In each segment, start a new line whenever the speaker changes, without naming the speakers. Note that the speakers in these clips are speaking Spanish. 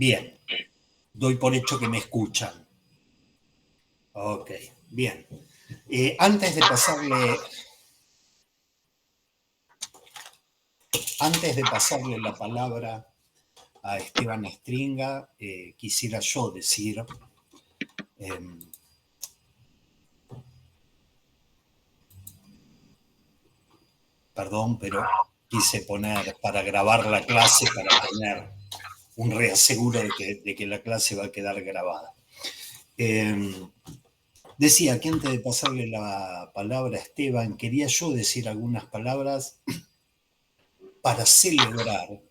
Bien, doy por hecho que me escuchan. Ok, bien. Antes de pasarle la palabra a Esteban Stringa, quisiera yo decir, perdón, pero quise poner para grabar la clase, para tener un reaseguro de que la clase va a quedar grabada. Decía que antes de pasarle la palabra a Esteban, quería yo decir algunas palabras para celebrar,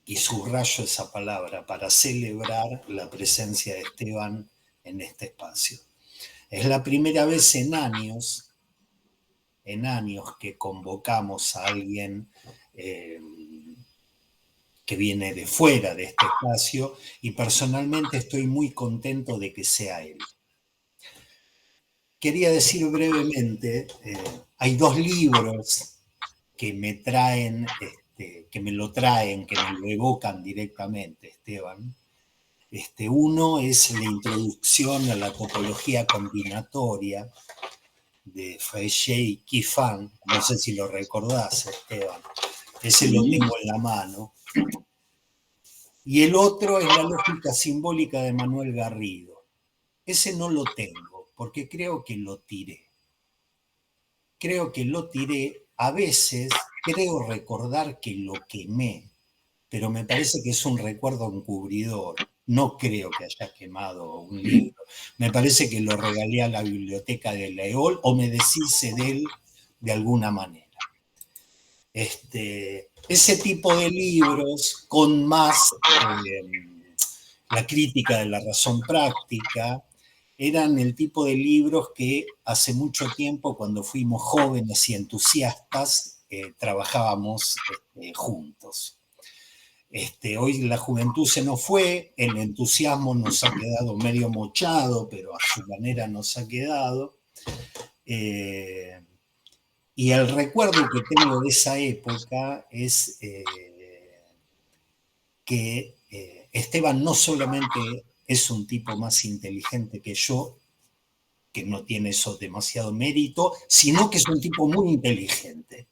y subrayo esa palabra, para celebrar la presencia de Esteban en este espacio. Es la primera vez en años que convocamos a alguien que viene de fuera de este espacio, y personalmente estoy muy contento de que sea él. Quería decir brevemente, hay dos libros que me traen, que me lo evocan directamente, Esteban. Uno es la introducción a la topología combinatoria de Freiche y Kifan, no sé si lo recordás, Esteban, ese lo tengo en la mano. Y el otro es la lógica simbólica de Manuel Garrido. Ese no lo tengo, porque creo que lo tiré. A veces creo recordar que lo quemé, pero me parece que es un recuerdo encubridor. No creo que haya quemado un libro. Me parece que lo regalé a la biblioteca de la EOL o me deshice de él de alguna manera. Ese tipo de libros con más la crítica de la razón práctica eran el tipo de libros que hace mucho tiempo, cuando fuimos jóvenes y entusiastas, trabajábamos juntos. Hoy la juventud se nos fue, el entusiasmo nos ha quedado medio mochado, pero a su manera nos ha quedado. Y el recuerdo que tengo de esa época es que Esteban no solamente es un tipo más inteligente que yo, que no tiene eso demasiado mérito, sino que es un tipo muy inteligente.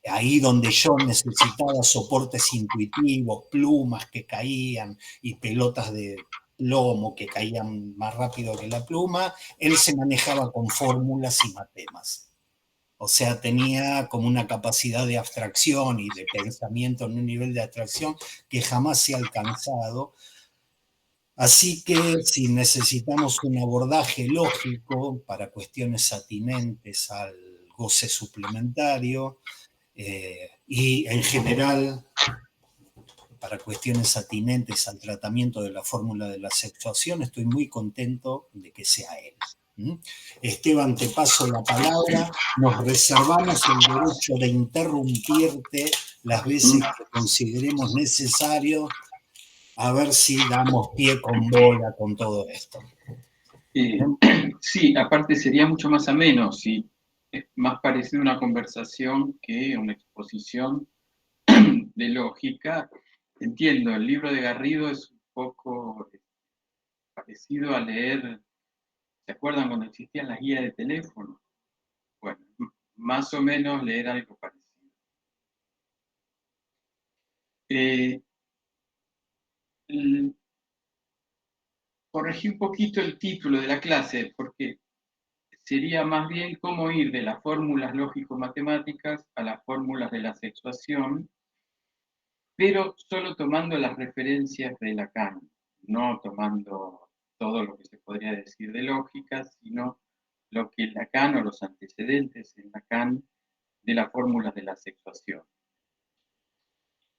Ahí donde yo necesitaba soportes intuitivos, plumas que caían y pelotas de plomo que caían más rápido que la pluma, él se manejaba con fórmulas y matemas. O sea, tenía como una capacidad de abstracción y de pensamiento en un nivel de abstracción que jamás se ha alcanzado. Así que si necesitamos un abordaje lógico para cuestiones atinentes al goce suplementario y en general para cuestiones atinentes al tratamiento de la fórmula de la sexuación, estoy muy contento de que sea él. Esteban, te paso la palabra. Nos reservamos el derecho de interrumpirte las veces que consideremos necesario, a ver si damos pie con bola con todo esto.
Sí, aparte sería mucho más ameno, si es más parecido a una conversación que una exposición de lógica. Entiendo, el libro de Garrido es un poco parecido a leer, ¿se acuerdan cuando existían las guías de teléfono? Bueno, más o menos leer algo parecido. Corregí un poquito el título de la clase, porque sería más bien cómo ir de las fórmulas lógico-matemáticas a las fórmulas de la sexuación, pero solo tomando las referencias de Lacan, no tomando todo lo que se podría decir de lógica, sino lo que Lacan o los antecedentes en Lacan de las fórmulas de la sexuación.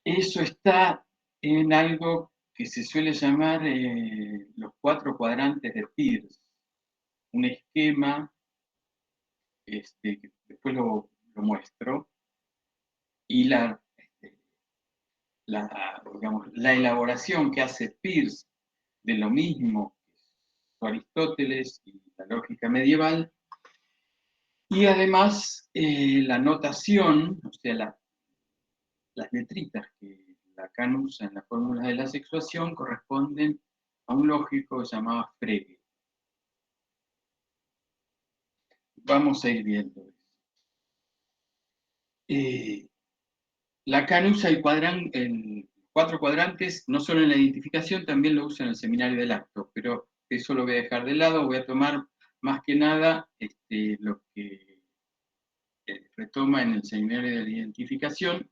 Eso está en algo que se suele llamar los 4 cuadrantes de Peirce, un esquema que después lo muestro, y digamos, la elaboración que hace Peirce de lo mismo que Aristóteles y la lógica medieval, y además la notación, o sea, las letritas que Lacan usa en las fórmulas de la sexuación corresponden a un lógico que se llamaba Frege. Vamos a ir viendo eso. Lacan usa el 4 cuadrantes, no solo en la identificación, también lo usa en el seminario del acto, pero eso lo voy a dejar de lado, voy a tomar más que nada lo que retoma en el seminario de la identificación,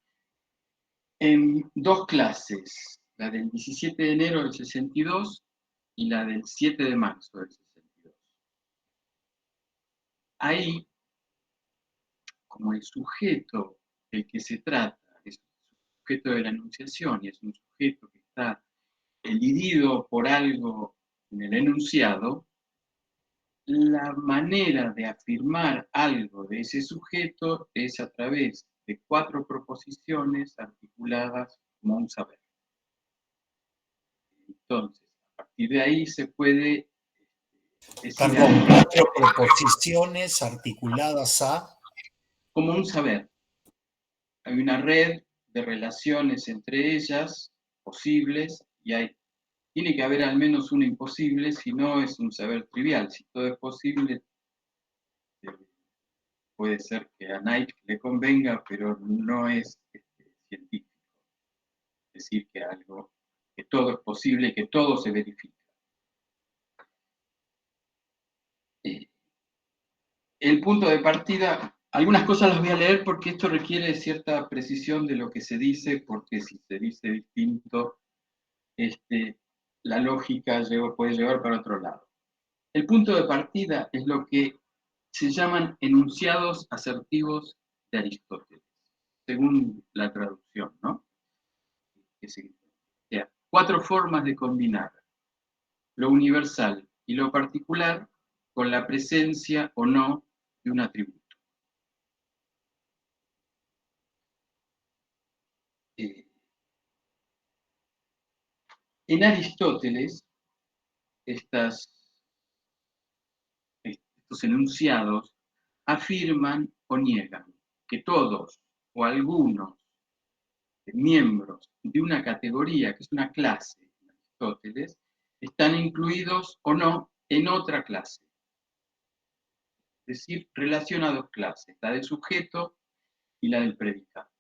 en 2 clases, la del 17 de enero del 62 y la del 7 de marzo del 62. Ahí, como el sujeto del que se trata es un sujeto de la enunciación y es un sujeto que está elidido por algo en el enunciado, la manera de afirmar algo de ese sujeto es a través de 4 proposiciones articuladas como un saber. Entonces, a partir de ahí se puede decir
Perdón, 4 proposiciones articuladas a...
como un saber. Hay una red de relaciones entre ellas posibles y tiene que haber al menos una imposible, si no es un saber trivial. Si todo es posible, puede ser que a Nike le convenga, pero no es científico. Es decir, que todo es posible, que todo se verifica. El punto de partida, algunas cosas las voy a leer porque esto requiere cierta precisión de lo que se dice, porque si se dice distinto, la lógica puede llevar para otro lado. El punto de partida es lo que se llaman enunciados asertivos de Aristóteles, según la traducción, ¿no? O sea, 4 formas de combinar lo universal y lo particular con la presencia o no de un atributo. En Aristóteles, estos enunciados afirman o niegan que todos o algunos miembros de una categoría, que es una clase en Aristóteles, están incluidos o no en otra clase. Es decir, relaciona 2 clases, la del sujeto y la del predicado.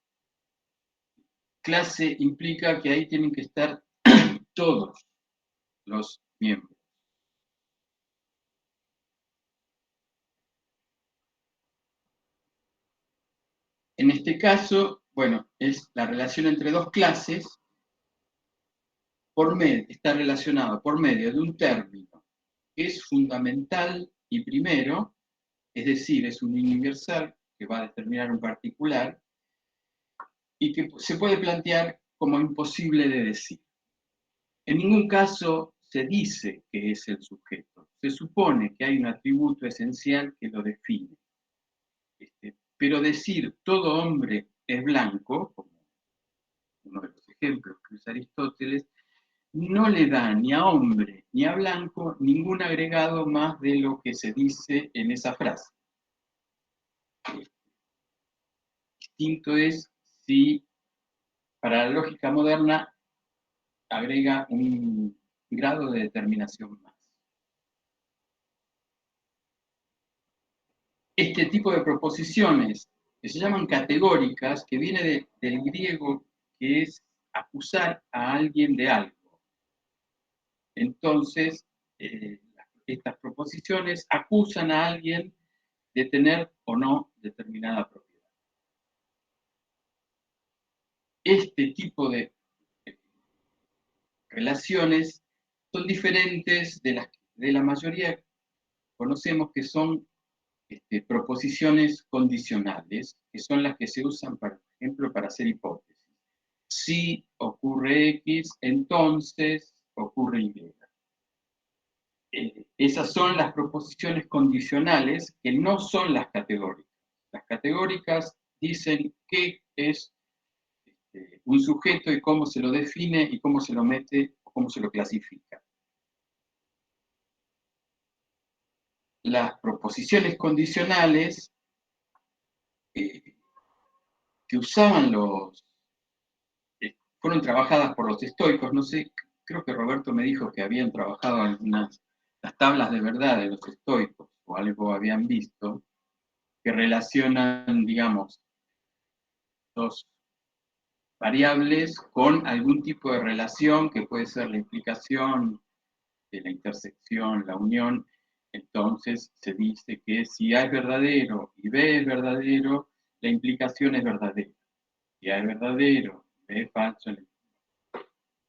Clase implica que ahí tienen que estar todos los miembros. En este caso, bueno, es la relación entre 2 clases, está relacionado por medio de un término que es fundamental y primero, es decir, es un universal que va a determinar un particular y que se puede plantear como imposible de decir. En ningún caso se dice que es el sujeto, se supone que hay un atributo esencial que lo define. Pero decir todo hombre es blanco, como uno de los ejemplos que usa Aristóteles, no le da ni a hombre ni a blanco ningún agregado más de lo que se dice en esa frase. Distinto es si para la lógica moderna agrega un grado de determinación más. Este tipo de proposiciones que se llaman categóricas, que viene del griego, que es acusar a alguien de algo. Entonces, estas proposiciones acusan a alguien de tener o no determinada propiedad. Este tipo de relaciones son diferentes de la mayoría que conocemos, que son proposiciones condicionales, que son las que se usan, por ejemplo, para hacer hipótesis. Si ocurre X, entonces ocurre Y. Esas son las proposiciones condicionales, que no son las categóricas. Las categóricas dicen qué es un sujeto y cómo se lo define y cómo se lo mete o cómo se lo clasifica. Las proposiciones condicionales que usaban fueron trabajadas por los estoicos. No sé, creo que Roberto me dijo que habían trabajado las tablas de verdad de los estoicos, o algo habían visto, que relacionan, digamos, dos variables con algún tipo de relación que puede ser la implicación de la intersección, la unión. Entonces se dice que si A es verdadero y B es verdadero, la implicación es verdadera. Si A es verdadero y B es falso,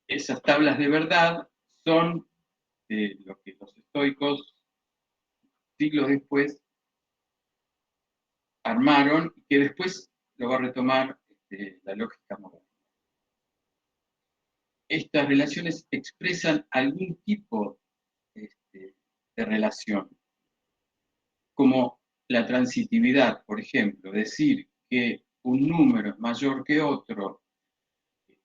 esas tablas de verdad son lo que los estoicos siglos después armaron y que después lo va a retomar la lógica moderna. Estas relaciones expresan algún tipo de relación, como la transitividad, por ejemplo, decir que un número es mayor que otro,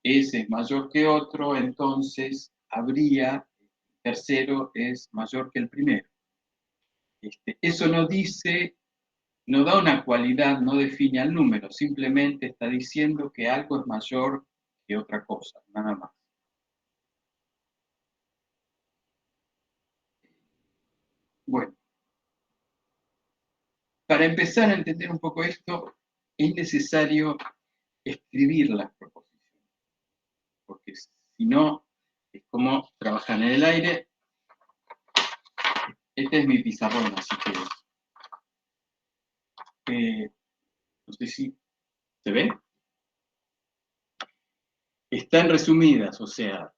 S es mayor que otro, entonces habría, tercero es mayor que el primero. Eso no dice, no da una cualidad, no define al número, simplemente está diciendo que algo es mayor que otra cosa, nada más. Bueno, para empezar a entender un poco esto, es necesario escribir las proposiciones, porque si no, es como trabajar en el aire. Este es mi pizarrón, así que no sé si se ve. Están resumidas, o sea,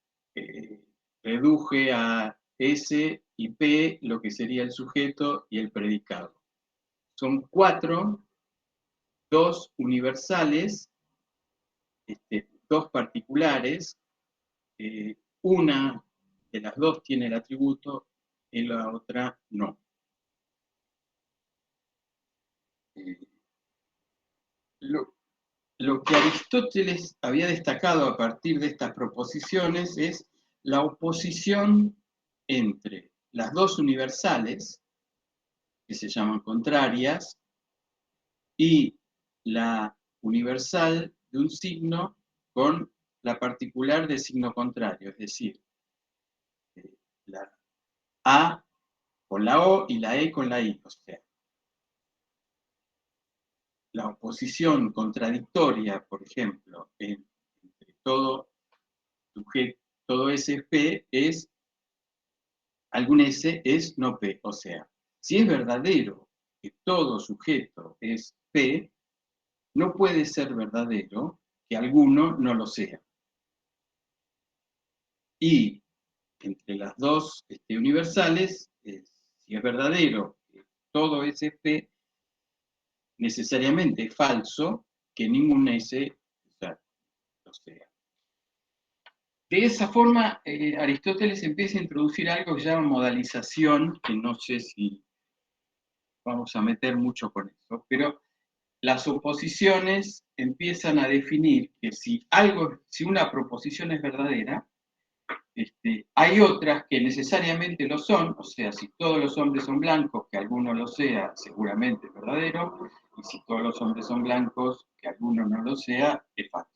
reduje a S y P lo que sería el sujeto y el predicado. Son 4, 2 universales, 2 particulares, una de las 2 tiene el atributo y la otra no. Lo que Aristóteles había destacado a partir de estas proposiciones es la oposición entre las 2 universales, que se llaman contrarias, y la universal de un signo con la particular de signo contrario, es decir, la A con la O y la E con la I, o sea, la oposición contradictoria, por ejemplo, entre todo sujeto, todo S es P, es algún S es no P, o sea, si es verdadero que todo sujeto es P, no puede ser verdadero que alguno no lo sea. Y entre las 2 universales, si es verdadero que todo S es P, necesariamente es falso que ningún S lo sea. De esa forma, Aristóteles empieza a introducir algo que se llama modalización, que no sé si vamos a meter mucho con eso, pero las oposiciones empiezan a definir que si una proposición es verdadera, hay otras que necesariamente lo son, o sea, si todos los hombres son blancos, que alguno lo sea, seguramente es verdadero, y si todos los hombres son blancos, que alguno no lo sea, es falso.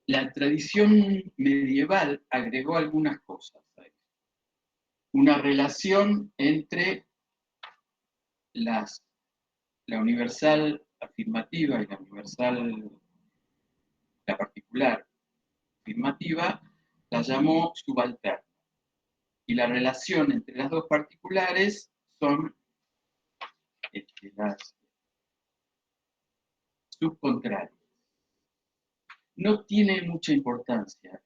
La tradición medieval agregó algunas cosas. Una relación entre la universal afirmativa y la particular afirmativa, la llamó subalterna. Y la relación entre las dos particulares son las subcontrarias. No tiene mucha importancia.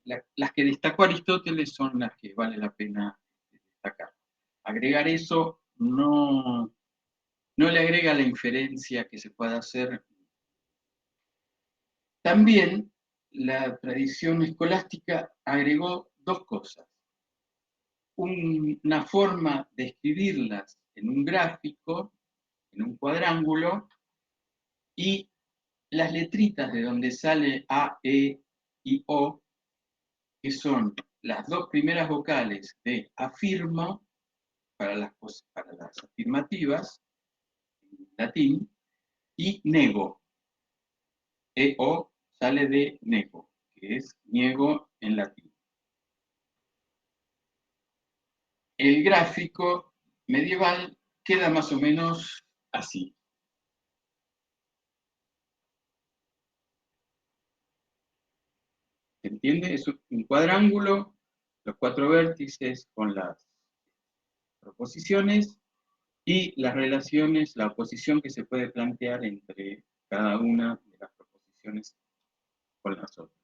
Las que destacó Aristóteles son las que vale la pena destacar. Agregar eso no le agrega la inferencia que se pueda hacer. También la tradición escolástica agregó 2 cosas. Una forma de escribirlas en un gráfico, en un cuadrángulo, y las letritas de donde sale A, E y O, que son las 2 primeras vocales de afirmo para las afirmativas, latín, y nego. EO sale de nego, que es niego en latín. El gráfico medieval queda más o menos así. ¿Se entiende? Es un cuadrángulo, los 4 vértices con las proposiciones y las relaciones, la oposición que se puede plantear entre cada una de las proposiciones con las otras.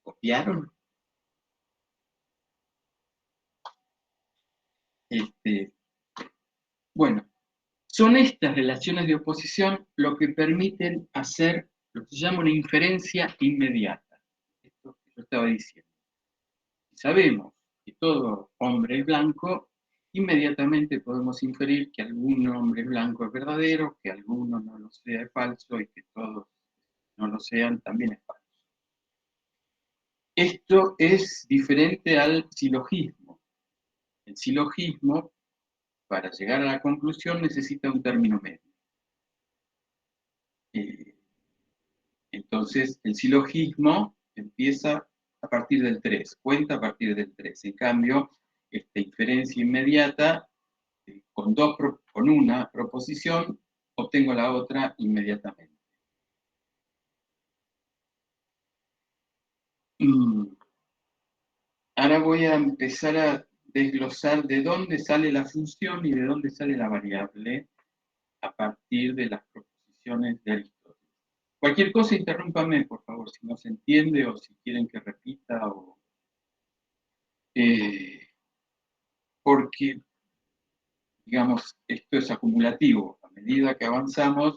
¿Copiaron? Bueno, son estas relaciones de oposición lo que permiten hacer lo que se llama una inferencia inmediata. Esto que yo estaba diciendo. Si sabemos que todo hombre es blanco, inmediatamente podemos inferir que algún hombre blanco es verdadero, que alguno no lo sea es falso y que todos no lo sean también es falso. Esto es diferente al silogismo. El silogismo, para llegar a la conclusión, necesita un término medio. Entonces, el silogismo empieza a partir del 3, cuenta a partir del 3. En cambio, esta inferencia inmediata, con una proposición, obtengo la otra inmediatamente. Ahora voy a empezar a desglosar de dónde sale la función y de dónde sale la variable a partir de las proposiciones de Aristóteles. Cualquier cosa, interrúmpame, por favor, si no se entiende o si quieren que repita. Porque, digamos, esto es acumulativo. A medida que avanzamos,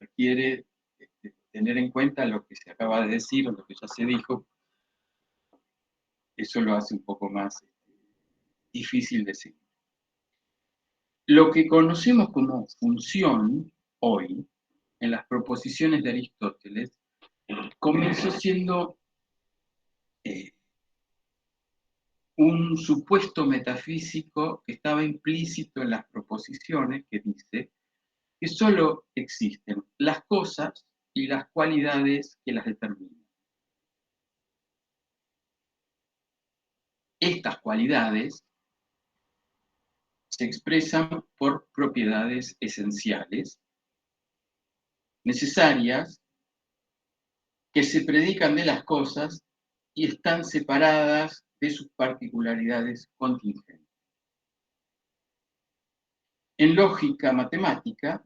requiere tener en cuenta lo que se acaba de decir o lo que ya se dijo. Eso lo hace un poco más difícil de seguir. Lo que conocemos como función hoy, en las proposiciones de Aristóteles, comenzó siendo un supuesto metafísico que estaba implícito en las proposiciones, que dice que solo existen las cosas y las cualidades que las determinan. Estas cualidades se expresan por propiedades esenciales, necesarias, que se predican de las cosas y están separadas de sus particularidades contingentes. En lógica matemática,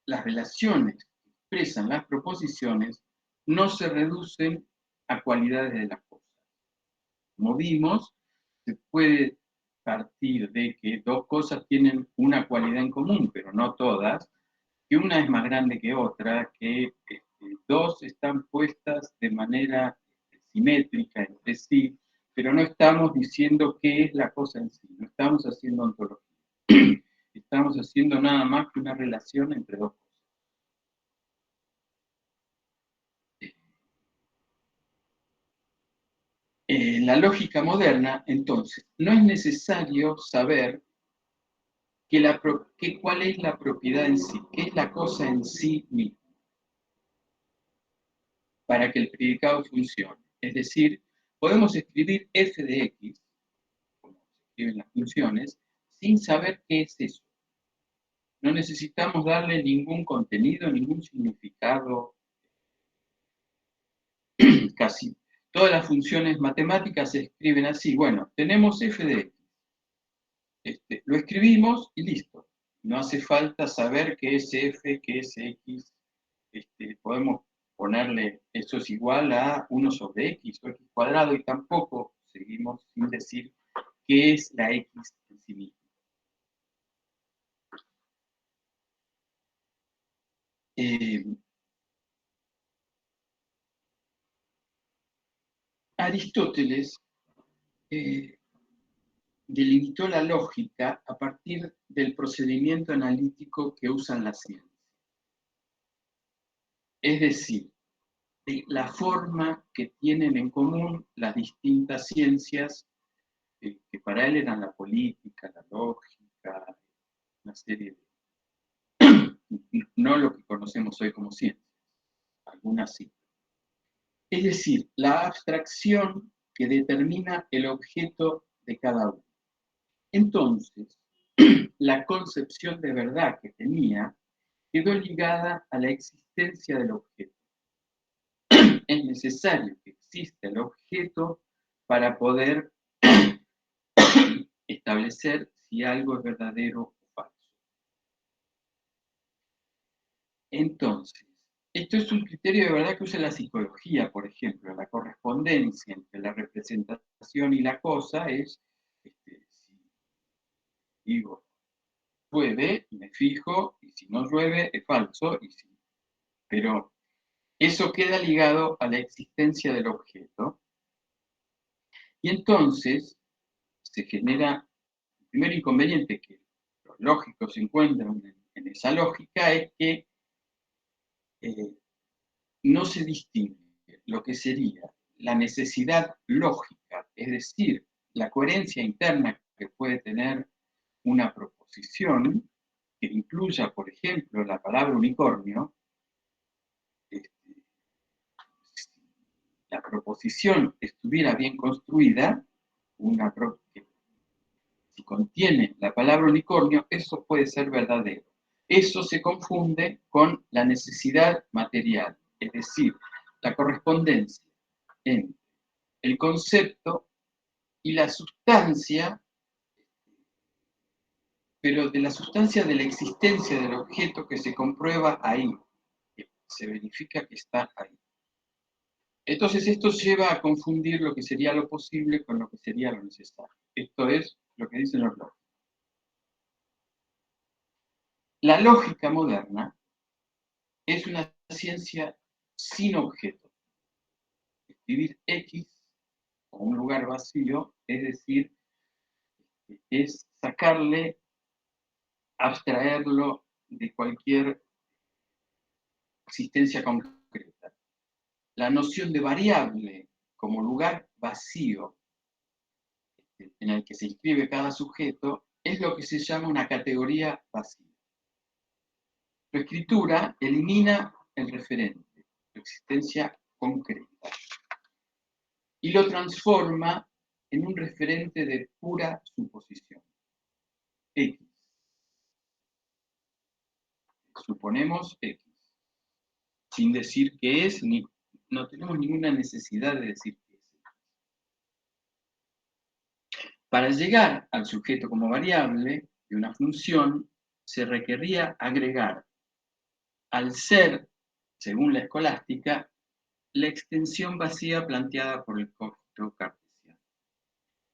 las relaciones que expresan las proposiciones no se reducen a cualidades de las cosas. Como vimos, se puede partir de que dos cosas tienen una cualidad en común, pero no todas, que una es más grande que otra, que dos están puestas de manera simétrica entre sí, pero no estamos diciendo qué es la cosa en sí, no estamos haciendo ontología. Estamos haciendo nada más que una relación entre dos cosas. En la lógica moderna, entonces, no es necesario saber cuál es la propiedad en sí, qué es la cosa en sí misma, para que el predicado funcione. Es decir, podemos escribir f de x, como se escriben las funciones, sin saber qué es eso. No necesitamos darle ningún contenido, ningún significado. Casi todas las funciones matemáticas se escriben así. Bueno, tenemos f de x. Lo escribimos y listo. No hace falta saber qué es f, qué es x. Podemos ponerle eso es igual a 1 sobre x o x cuadrado y tampoco seguimos sin decir qué es la x en sí misma. Aristóteles delimitó la lógica a partir del procedimiento analítico que usan las ciencias. Es decir, de la forma que tienen en común las distintas ciencias, que para él eran la política, la lógica, una serie de... no lo que conocemos hoy como ciencias, algunas sí. Es decir, la abstracción que determina el objeto de cada uno. Entonces, la concepción de verdad que tenía quedó ligada a la existencia del objeto. Es necesario que exista el objeto para poder establecer si algo es verdadero o falso. Entonces, esto es un criterio de verdad que usa la psicología, por ejemplo. La correspondencia entre la representación y la cosa es, si digo, llueve, me fijo, y si no llueve, es falso, pero eso queda ligado a la existencia del objeto. Y entonces se genera el primer inconveniente que los lógicos encuentran en esa lógica, es que no se distingue lo que sería la necesidad lógica, es decir, la coherencia interna que puede tener una proposición que incluya, por ejemplo, la palabra unicornio. Si la proposición estuviera bien construida, si contiene la palabra unicornio, eso puede ser verdadero. Eso se confunde con la necesidad material, es decir, la correspondencia entre el concepto y la sustancia, pero de la sustancia de la existencia del objeto que se comprueba ahí, que se verifica que está ahí. Entonces esto lleva a confundir lo que sería lo posible con lo que sería lo necesario. Esto es lo que dicen los lógicos. La lógica moderna es una ciencia sin objeto. Escribir X o un lugar vacío, es decir, es sacarle, abstraerlo de cualquier existencia concreta. La noción de variable como lugar vacío en el que se inscribe cada sujeto es lo que se llama una categoría vacía. Su escritura elimina el referente, su existencia concreta, y lo transforma en un referente de pura suposición. X. Suponemos X, sin decir qué es, no tenemos ninguna necesidad de decir qué es. Para llegar al sujeto como variable de una función, se requería agregar al ser, según la escolástica, la extensión vacía planteada por el cogito cartesiano.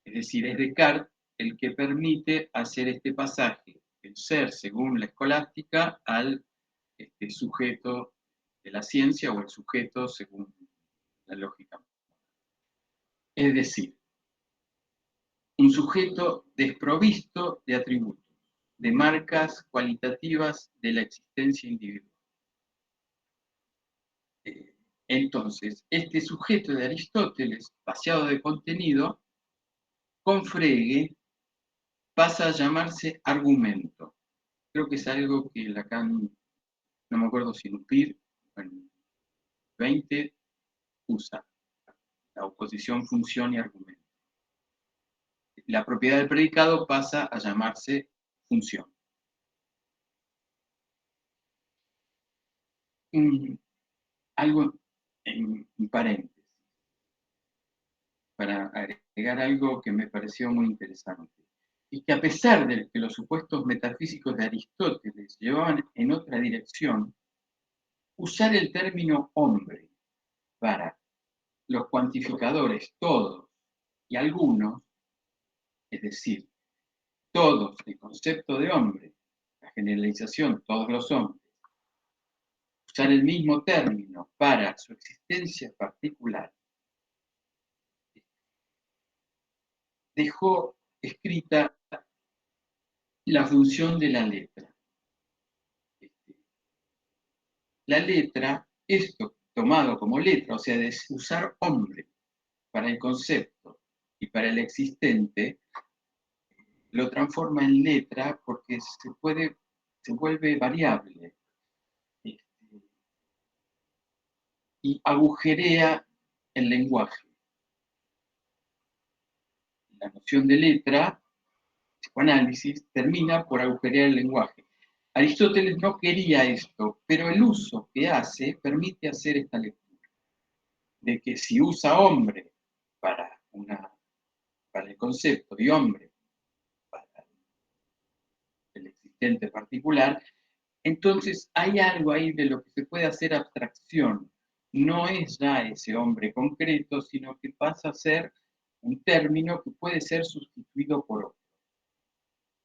Es decir, es Descartes el que permite hacer este pasaje, el ser, según la escolástica, al sujeto de la ciencia o el sujeto según la lógica. Es decir, un sujeto desprovisto de atributos, de marcas cualitativas de la existencia individual. Entonces, este sujeto de Aristóteles, vaciado de contenido, con Frege pasa a llamarse argumento. Creo que es algo que Lacan, no me acuerdo si Lupir, en 20, usa. La oposición función y argumento. La propiedad del predicado pasa a llamarse función. Algo en paréntesis, para agregar algo que me pareció muy interesante, y que a pesar de que los supuestos metafísicos de Aristóteles llevaban en otra dirección, usar el término hombre para los cuantificadores, todos y algunos, es decir, todos, el concepto de hombre, la generalización, todos los hombres, usar el mismo término para su existencia particular, dejó escrita la función de la letra. La letra, esto tomado como letra, o sea, de usar hombre para el concepto y para el existente, lo transforma en letra porque se vuelve variable y agujerea el lenguaje. La noción de letra, psicoanálisis, termina por agujerear el lenguaje. Aristóteles no quería esto, pero el uso que hace permite hacer esta lectura, de que si usa hombre para, para el concepto y hombre para el existente particular, entonces hay algo ahí de lo que se puede hacer abstracción. No es ya ese hombre concreto, sino que pasa a ser un término que puede ser sustituido por otro.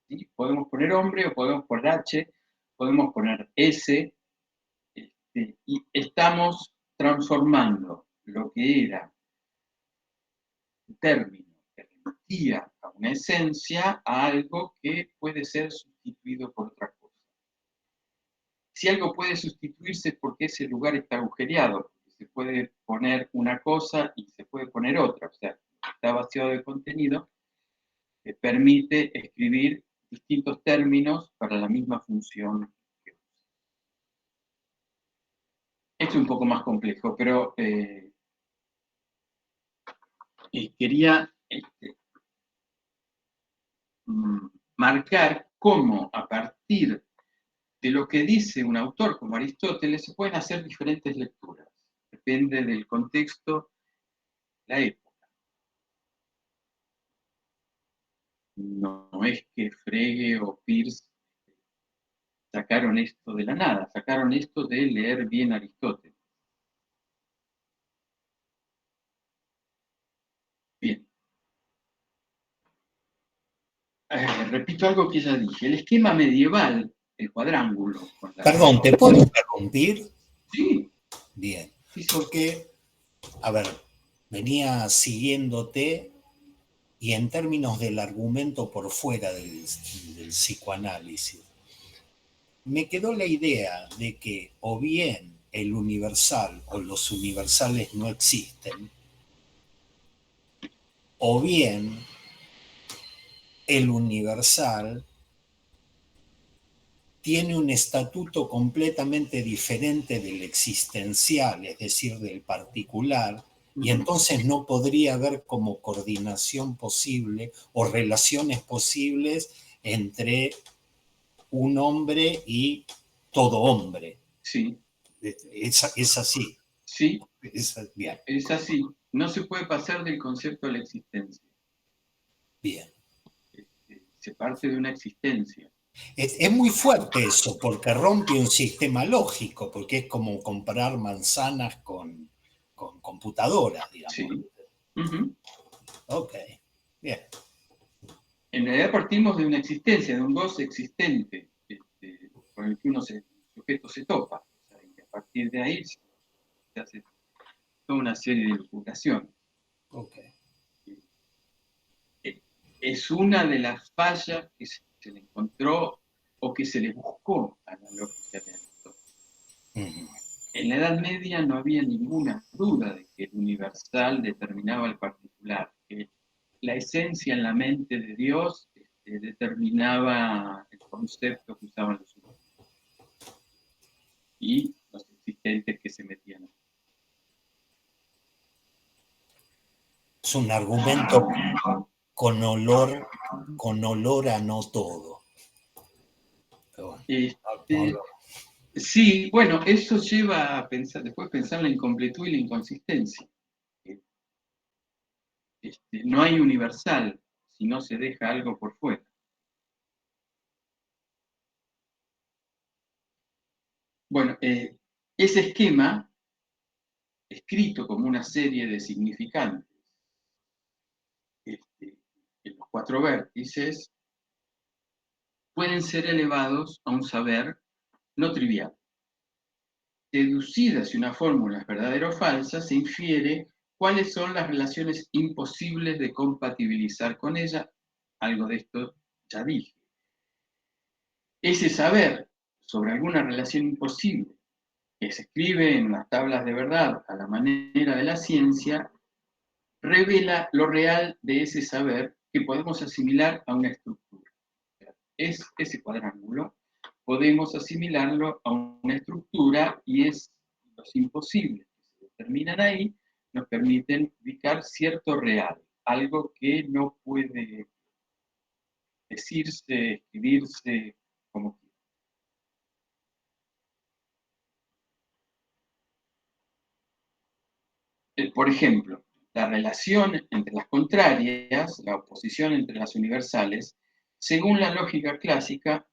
¿Sí? Podemos poner hombre o podemos poner H, podemos poner S, y estamos transformando lo que era un término que remitía a una esencia a algo que puede ser sustituido por otra cosa. Si algo puede sustituirse es porque ese lugar está agujereado, porque se puede poner una cosa y se puede poner otra, o sea, está vaciado de contenido, que permite escribir distintos términos para la misma función. Esto es un poco más complejo, pero quería marcar cómo a partir de lo que dice un autor como Aristóteles se pueden hacer diferentes lecturas. Depende del contexto, la época. No es que Frege o Peirce sacaron esto de la nada, sacaron esto de leer bien a Aristóteles. Bien. Repito algo que ya dije. El esquema medieval, el cuadrángulo.
Perdón, ¿te puedo interrumpir?
Sí.
Bien.
Sí, sí.
Porque, a ver, venía siguiéndote y en términos del argumento por fuera del psicoanálisis, me quedó la idea de que o bien el universal o los universales no existen, o bien el universal tiene un estatuto completamente diferente del existencial, es decir, del particular, y entonces no podría haber como coordinación posible o relaciones posibles entre un hombre y todo hombre.
Sí.
Es así.
Sí,
Bien.
es así. No se puede pasar del concepto a la existencia.
Bien.
Se parte de una existencia.
Es muy fuerte eso, porque rompe un sistema lógico, porque es como comparar manzanas con computadoras, digamos.
Sí.
Ok, bien.
En realidad partimos de una existencia, de un goce existente, con el que el sujeto se topa. O sea, y a partir de ahí se hace toda una serie de divulgaciones.
Okay.
Es una de las fallas que se le encontró o que se le buscó a la lógica de Aristóteles. En la Edad Media no había ninguna duda de que el universal determinaba el particular, que la esencia en la mente de Dios determinaba el concepto que usaban los humanos y los existentes que se metían.
Es un argumento con olor a no todo.
Bueno, sí, bueno, eso lleva a pensar, después pensar en la incompletud y la inconsistencia. No hay universal si no se deja algo por fuera. Bueno, ese esquema, escrito como una serie de significantes, en los cuatro vértices, pueden ser elevados a un saber no trivial. Deducida si una fórmula es verdadera o falsa, se infiere ¿Cuáles son las relaciones imposibles de compatibilizar con ella? Algo de esto ya dije. Ese saber sobre alguna relación imposible que se escribe en las tablas de verdad a la manera de la ciencia, revela lo real de ese saber que podemos asimilar a una estructura. Es ese cuadrángulo, podemos asimilarlo a una estructura y es los imposibles que se determinan ahí nos permiten ubicar cierto real, algo que no puede decirse, escribirse como quiera. Por ejemplo, la relación entre las contrarias, la oposición entre las universales, según la lógica clásica,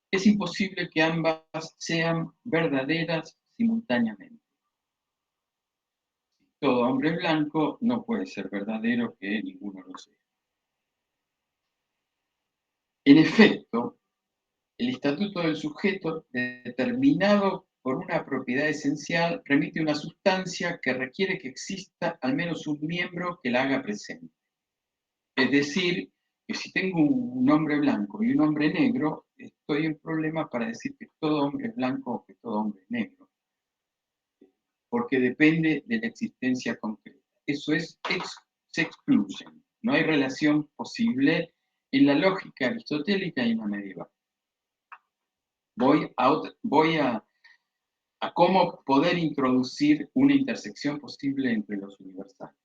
es imposible que ambas sean verdaderas simultáneamente. Todo hombre blanco no puede ser verdadero que ninguno lo sea. En efecto, el estatuto del sujeto, determinado por una propiedad esencial, remite a una sustancia que requiere que exista al menos un miembro que la haga presente. Es decir, que si tengo un hombre blanco y un hombre negro, estoy en problemas para decir que todo hombre es blanco o que todo hombre es negro, porque depende de la existencia concreta. Eso se excluyen. No hay relación posible en la lógica aristotélica y en la medieval. Voy a cómo poder introducir una intersección posible entre los universales.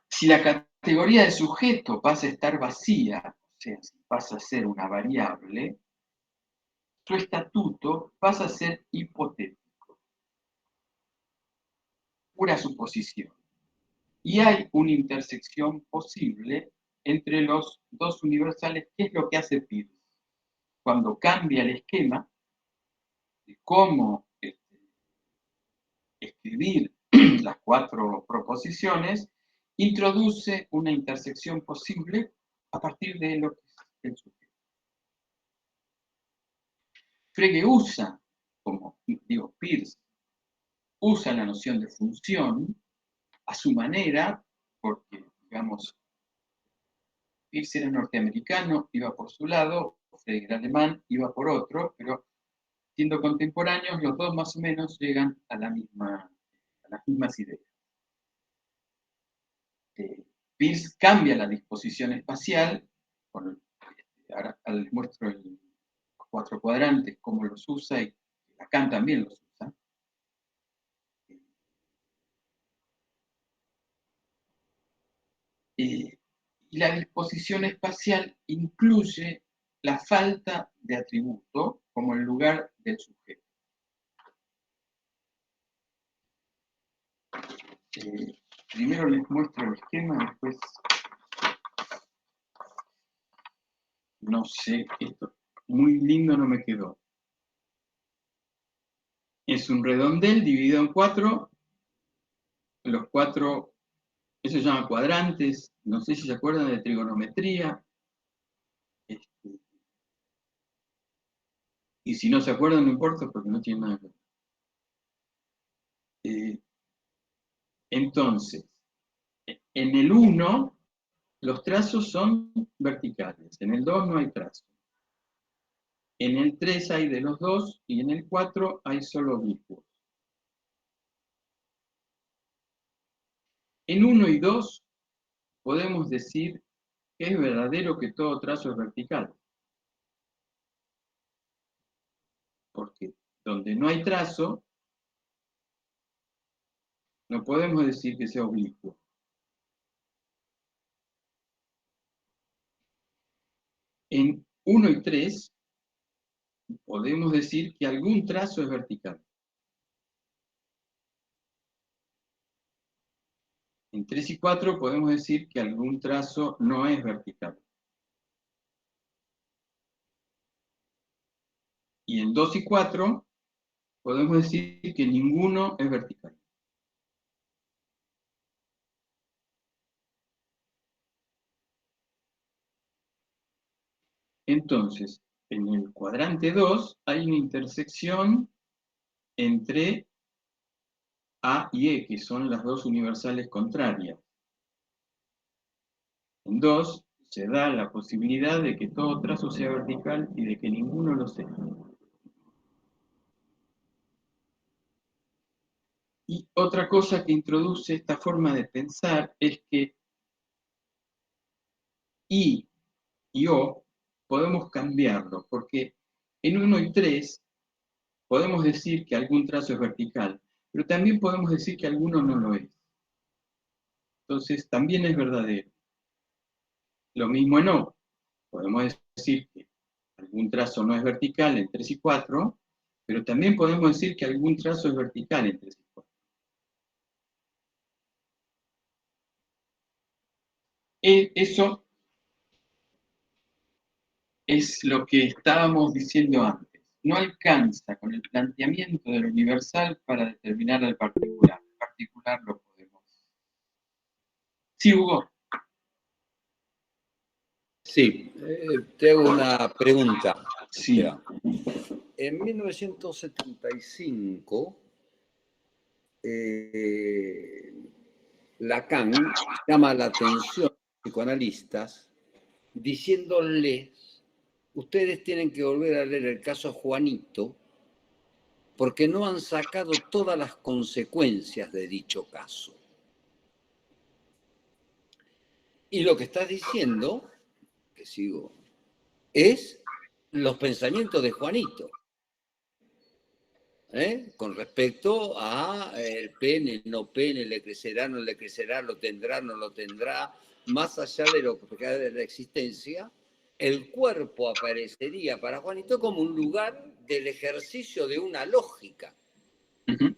Si la categoría de sujeto pasa a estar vacía, o sea, si pasa a ser una variable, su estatuto pasa a ser hipotético, pura suposición. Y hay una intersección posible entre los dos universales, que es lo que hace Peirce. Cuando cambia el esquema de cómo escribir las cuatro proposiciones, introduce una intersección posible a partir de lo que es el sujeto. Frege usa, como digo, Peirce, usa la noción de función a su manera, porque, digamos, Peirce era norteamericano, iba por su lado, Frege era alemán, iba por otro, pero siendo contemporáneos, los dos más o menos llegan a las mismas ideas. Peirce cambia la disposición espacial, ahora les muestro los cuatro cuadrantes, cómo los usa, y Lacan también los usa. Y la disposición espacial incluye la falta de atributo como el lugar del sujeto. Primero les muestro el esquema, después no sé, esto muy lindo no me quedó. Es un redondel dividido en cuatro, los cuatro, eso se llama cuadrantes, no sé si se acuerdan de trigonometría, y si no se acuerdan no importa porque no tiene nada que ver. Entonces, en el 1 los trazos son verticales, en el 2 no hay trazo. En el 3 hay de los dos y en el 4 hay solo oblicuos. En 1 y 2 podemos decir que es verdadero que todo trazo es vertical. Porque donde no hay trazo, no podemos decir que sea oblicuo. En 1 y 3 podemos decir que algún trazo es vertical. En 3 y 4 podemos decir que algún trazo no es vertical. Y en 2 y 4 podemos decir que ninguno es vertical. Entonces, en el cuadrante 2 hay una intersección entre A y E, que son las dos universales contrarias. En 2 se da la posibilidad de que todo trazo sea vertical y de que ninguno lo sea. Y otra cosa que introduce esta forma de pensar es que I y O podemos cambiarlo, porque en 1 y 3 podemos decir que algún trazo es vertical, pero también podemos decir que alguno no lo es. Entonces, también es verdadero. Lo mismo en O. Podemos decir que algún trazo no es vertical en 3 y 4, pero también podemos decir que algún trazo es vertical en 3 y 4. Eso es lo que estábamos diciendo antes. No alcanza con el planteamiento del universal para determinar el particular. El particular lo podemos. Sí, Hugo.
Sí, te hago una pregunta.
Sí.
En 1975, Lacan llama la atención a los psicoanalistas diciéndoles, ustedes tienen que volver a leer el caso Juanito porque no han sacado todas las consecuencias de dicho caso. Y lo que estás diciendo, que sigo, es los pensamientos de Juanito. Con respecto a el pene, no pene, le crecerá, no le crecerá, lo tendrá, no lo tendrá, más allá de lo que queda de la existencia, el cuerpo aparecería para Juanito como un lugar del ejercicio de una lógica.
Uh-huh.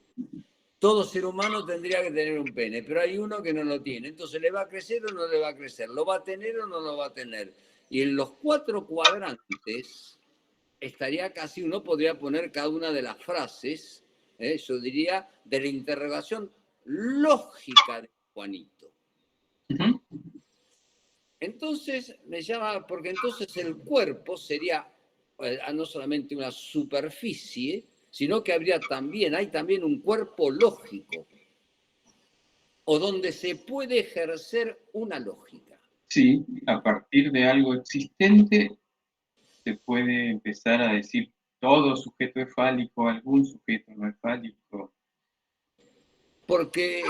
Todo ser humano tendría que tener un pene, pero hay uno que no lo tiene. Entonces, ¿le va a crecer o no le va a crecer? ¿Lo va a tener o no lo va a tener? Y en los 4 cuadrantes estaría casi, uno podría poner cada una de las frases, yo diría, de la interrogación lógica de Juanito.
Uh-huh.
Entonces, me llama, porque entonces el cuerpo sería no solamente una superficie, sino que hay también un cuerpo lógico, o donde se puede ejercer una lógica.
Sí, a partir de algo existente se puede empezar a decir todo sujeto es fálico, algún sujeto no es fálico.
Porque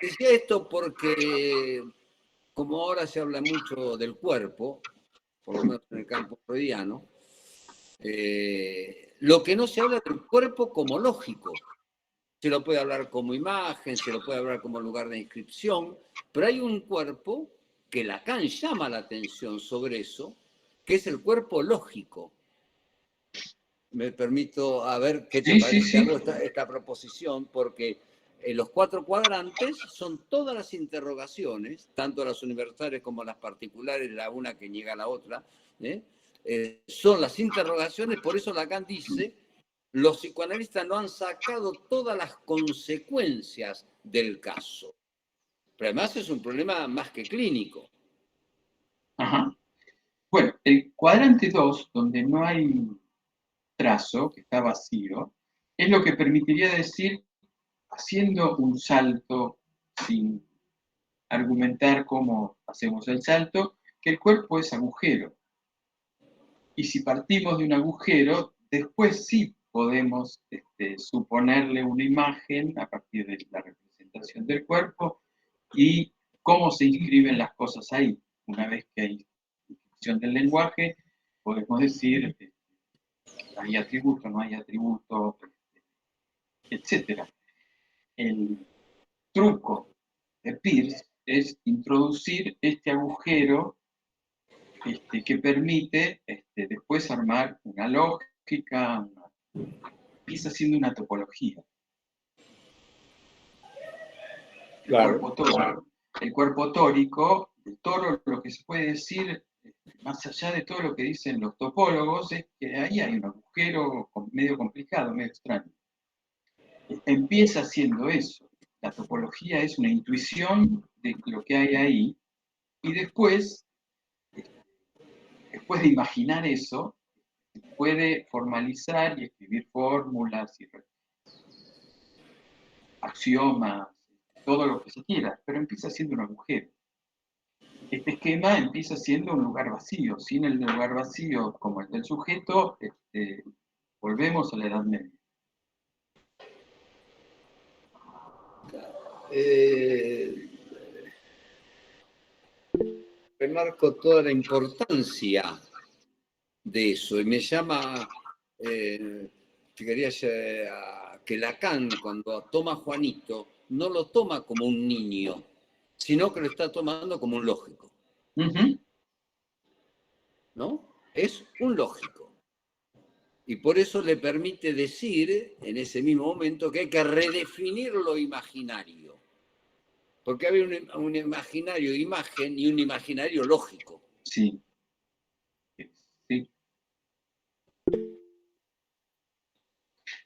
decía esto porque, como ahora se habla mucho del cuerpo, por lo menos en el campo freudiano, lo que no se habla del cuerpo como lógico. Se lo puede hablar como imagen, se lo puede hablar como lugar de inscripción, pero hay un cuerpo que Lacan llama la atención sobre eso, que es el cuerpo lógico. Me permito a ver qué te parece.
Sí.
Hago esta proposición porque los 4 cuadrantes son todas las interrogaciones, tanto las universales como las particulares, la una que niega a la otra, son las interrogaciones, por eso Lacan dice, los psicoanalistas no han sacado todas las consecuencias del caso. Pero además es un problema más que clínico.
Ajá. Bueno, el cuadrante 2, donde no hay trazo, que está vacío, es lo que permitiría decir, haciendo un salto sin argumentar cómo hacemos el salto, que el cuerpo es agujero. Y si partimos de un agujero, después sí podemos suponerle una imagen a partir de la representación del cuerpo y cómo se inscriben las cosas ahí. Una vez que hay inscripción del lenguaje, podemos decir hay atributo, no hay atributo, etc. El truco de Peirce es introducir este agujero que permite después armar una lógica, empieza siendo una topología.
Claro.
El cuerpo tórico, el toro, lo que se puede decir, más allá de todo lo que dicen los topólogos, es que ahí hay un agujero medio complicado, medio extraño. Empieza siendo eso. La topología es una intuición de lo que hay ahí, y después de imaginar eso, se puede formalizar y escribir fórmulas. axiomas, todo lo que se quiera, pero empieza siendo un agujero. Este esquema empieza siendo un lugar vacío. Sin el lugar vacío como el del sujeto, volvemos a la Edad Media.
Remarco toda la importancia de eso y me llama, que Lacan, cuando toma a Juanito, no lo toma como un niño, sino que lo está tomando como un lógico. ¿No? Es un lógico. Y por eso le permite decir, en ese mismo momento, que hay que redefinir lo imaginario. Porque había un imaginario de imagen y un imaginario lógico.
Sí. Sí.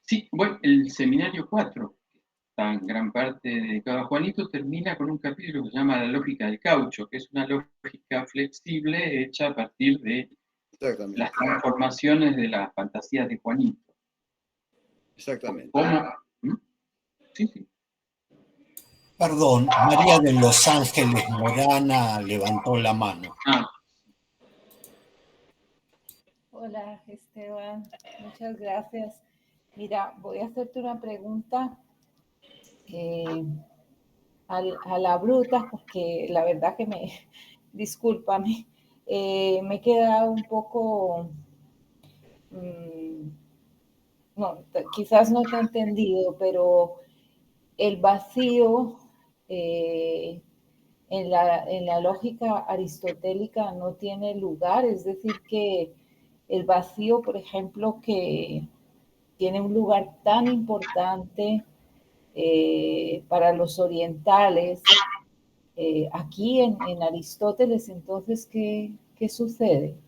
Sí, bueno, el seminario 4, que está en gran parte dedicado a Juanito, termina con un capítulo que se llama La lógica del caucho, que es una lógica flexible hecha a partir de las transformaciones de las fantasías de Juanito.
Exactamente.
¿Cómo? Sí, sí.
Perdón, María de Los Ángeles Morana levantó la mano.
Hola, Esteban. Muchas gracias. Mira, voy a hacerte una pregunta a la bruta, porque la verdad que discúlpame, me he quedado un poco, no, quizás no te he entendido, pero el vacío en la lógica aristotélica no tiene lugar, es decir, que el vacío, por ejemplo, que tiene un lugar tan importante para los orientales, aquí en Aristóteles, entonces, ¿qué sucede?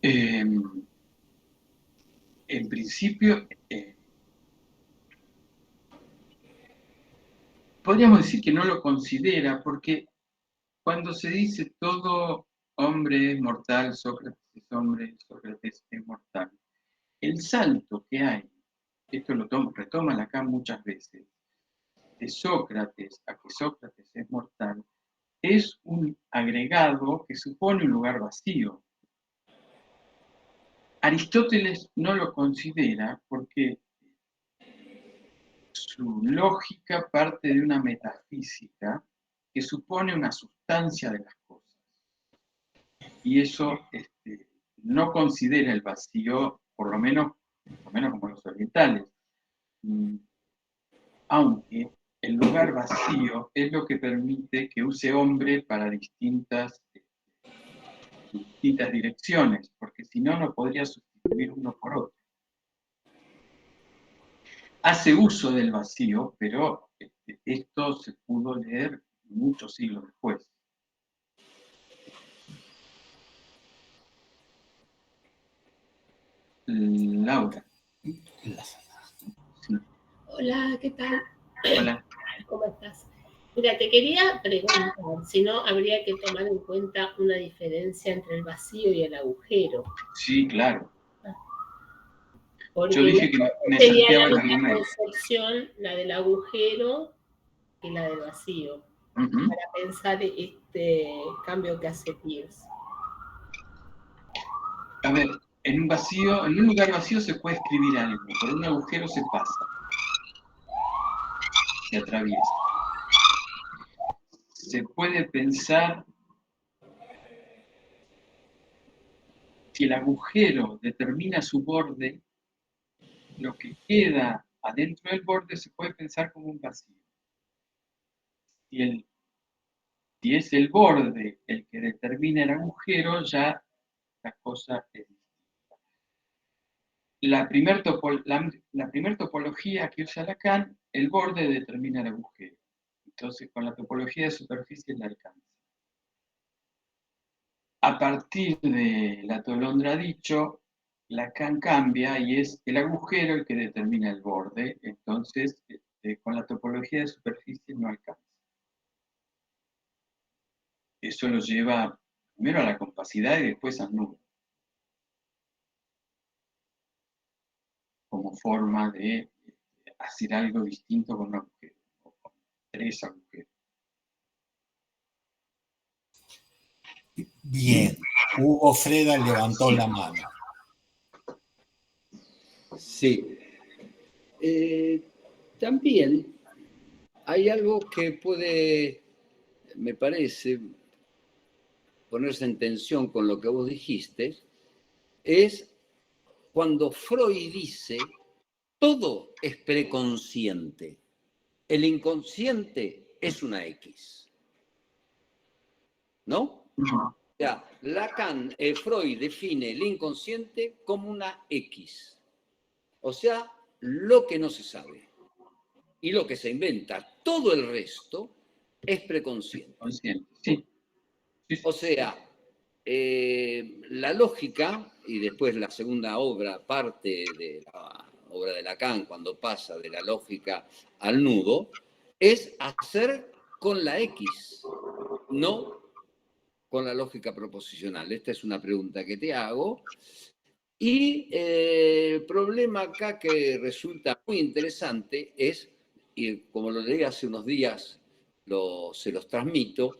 En principio, podríamos decir que no lo considera, porque cuando se dice todo hombre es mortal, Sócrates es hombre, Sócrates es mortal, el salto que hay, esto lo retoma Lacan muchas veces, de Sócrates a que Sócrates es mortal, es un agregado que supone un lugar vacío. Aristóteles no lo considera porque su lógica parte de una metafísica que supone una sustancia de las cosas. Y eso no considera el vacío, por lo menos como los orientales. Aunque el lugar vacío es lo que permite que use hombre para distintas direcciones, porque si no, no podría sustituir uno por otro. Hace uso del vacío, pero esto se pudo leer muchos siglos después. Laura.
Sí. Hola, ¿qué tal?
Hola.
¿Cómo estás? Mira, te quería preguntar, si no habría que tomar en cuenta una diferencia entre el vacío y el agujero.
Sí, claro.
Porque
yo dije que me
sería la
misma
concepción, la del agujero y la del vacío, para pensar este cambio que hace Peirce.
A ver, en un lugar vacío se puede escribir algo, por un agujero se pasa, se atraviesa. Se puede pensar si el agujero determina su borde, lo que queda adentro del borde se puede pensar como un vacío. Si es el borde el que determina el agujero, ya la cosa es distinta. La primer topología que usa Lacan, el borde determina el agujero. Entonces, con la topología de superficie la alcanza. A partir de la Tolondra dicho, Lacan cambia y es el agujero el que determina el borde. Entonces, con la topología de superficie no alcanza. Eso lo lleva primero a la compacidad y después al nudo, como forma de hacer algo distinto con un agujero, o con 3 agujeros.
Bien, Hugo Freda levantó la mano.
Sí. También hay algo que puede, me parece, ponerse en tensión con lo que vos dijiste, es cuando Freud dice, todo es preconsciente. El inconsciente es una X. ¿No? O sea, Freud define el inconsciente como una X. O sea, lo que no se sabe y lo que se inventa. Todo el resto es preconsciente.
Consciente, sí.
O sea, la lógica, y después la segunda obra, parte de la obra de Lacan, cuando pasa de la lógica al nudo, es hacer con la X, no con la lógica proposicional. Esta es una pregunta que te hago. Y el problema acá que resulta muy interesante es, y como lo leí hace unos días, se los transmito,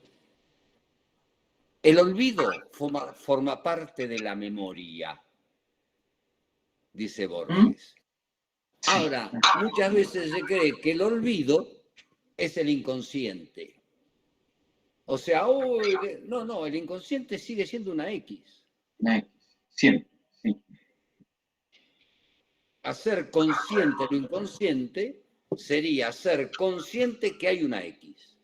el olvido forma parte de la memoria, dice Borges. Ahora, muchas veces se cree que el olvido es el inconsciente. O sea, no, el inconsciente sigue siendo una X.
Una X, siempre, sí.
Hacer consciente lo inconsciente sería ser consciente que hay una X.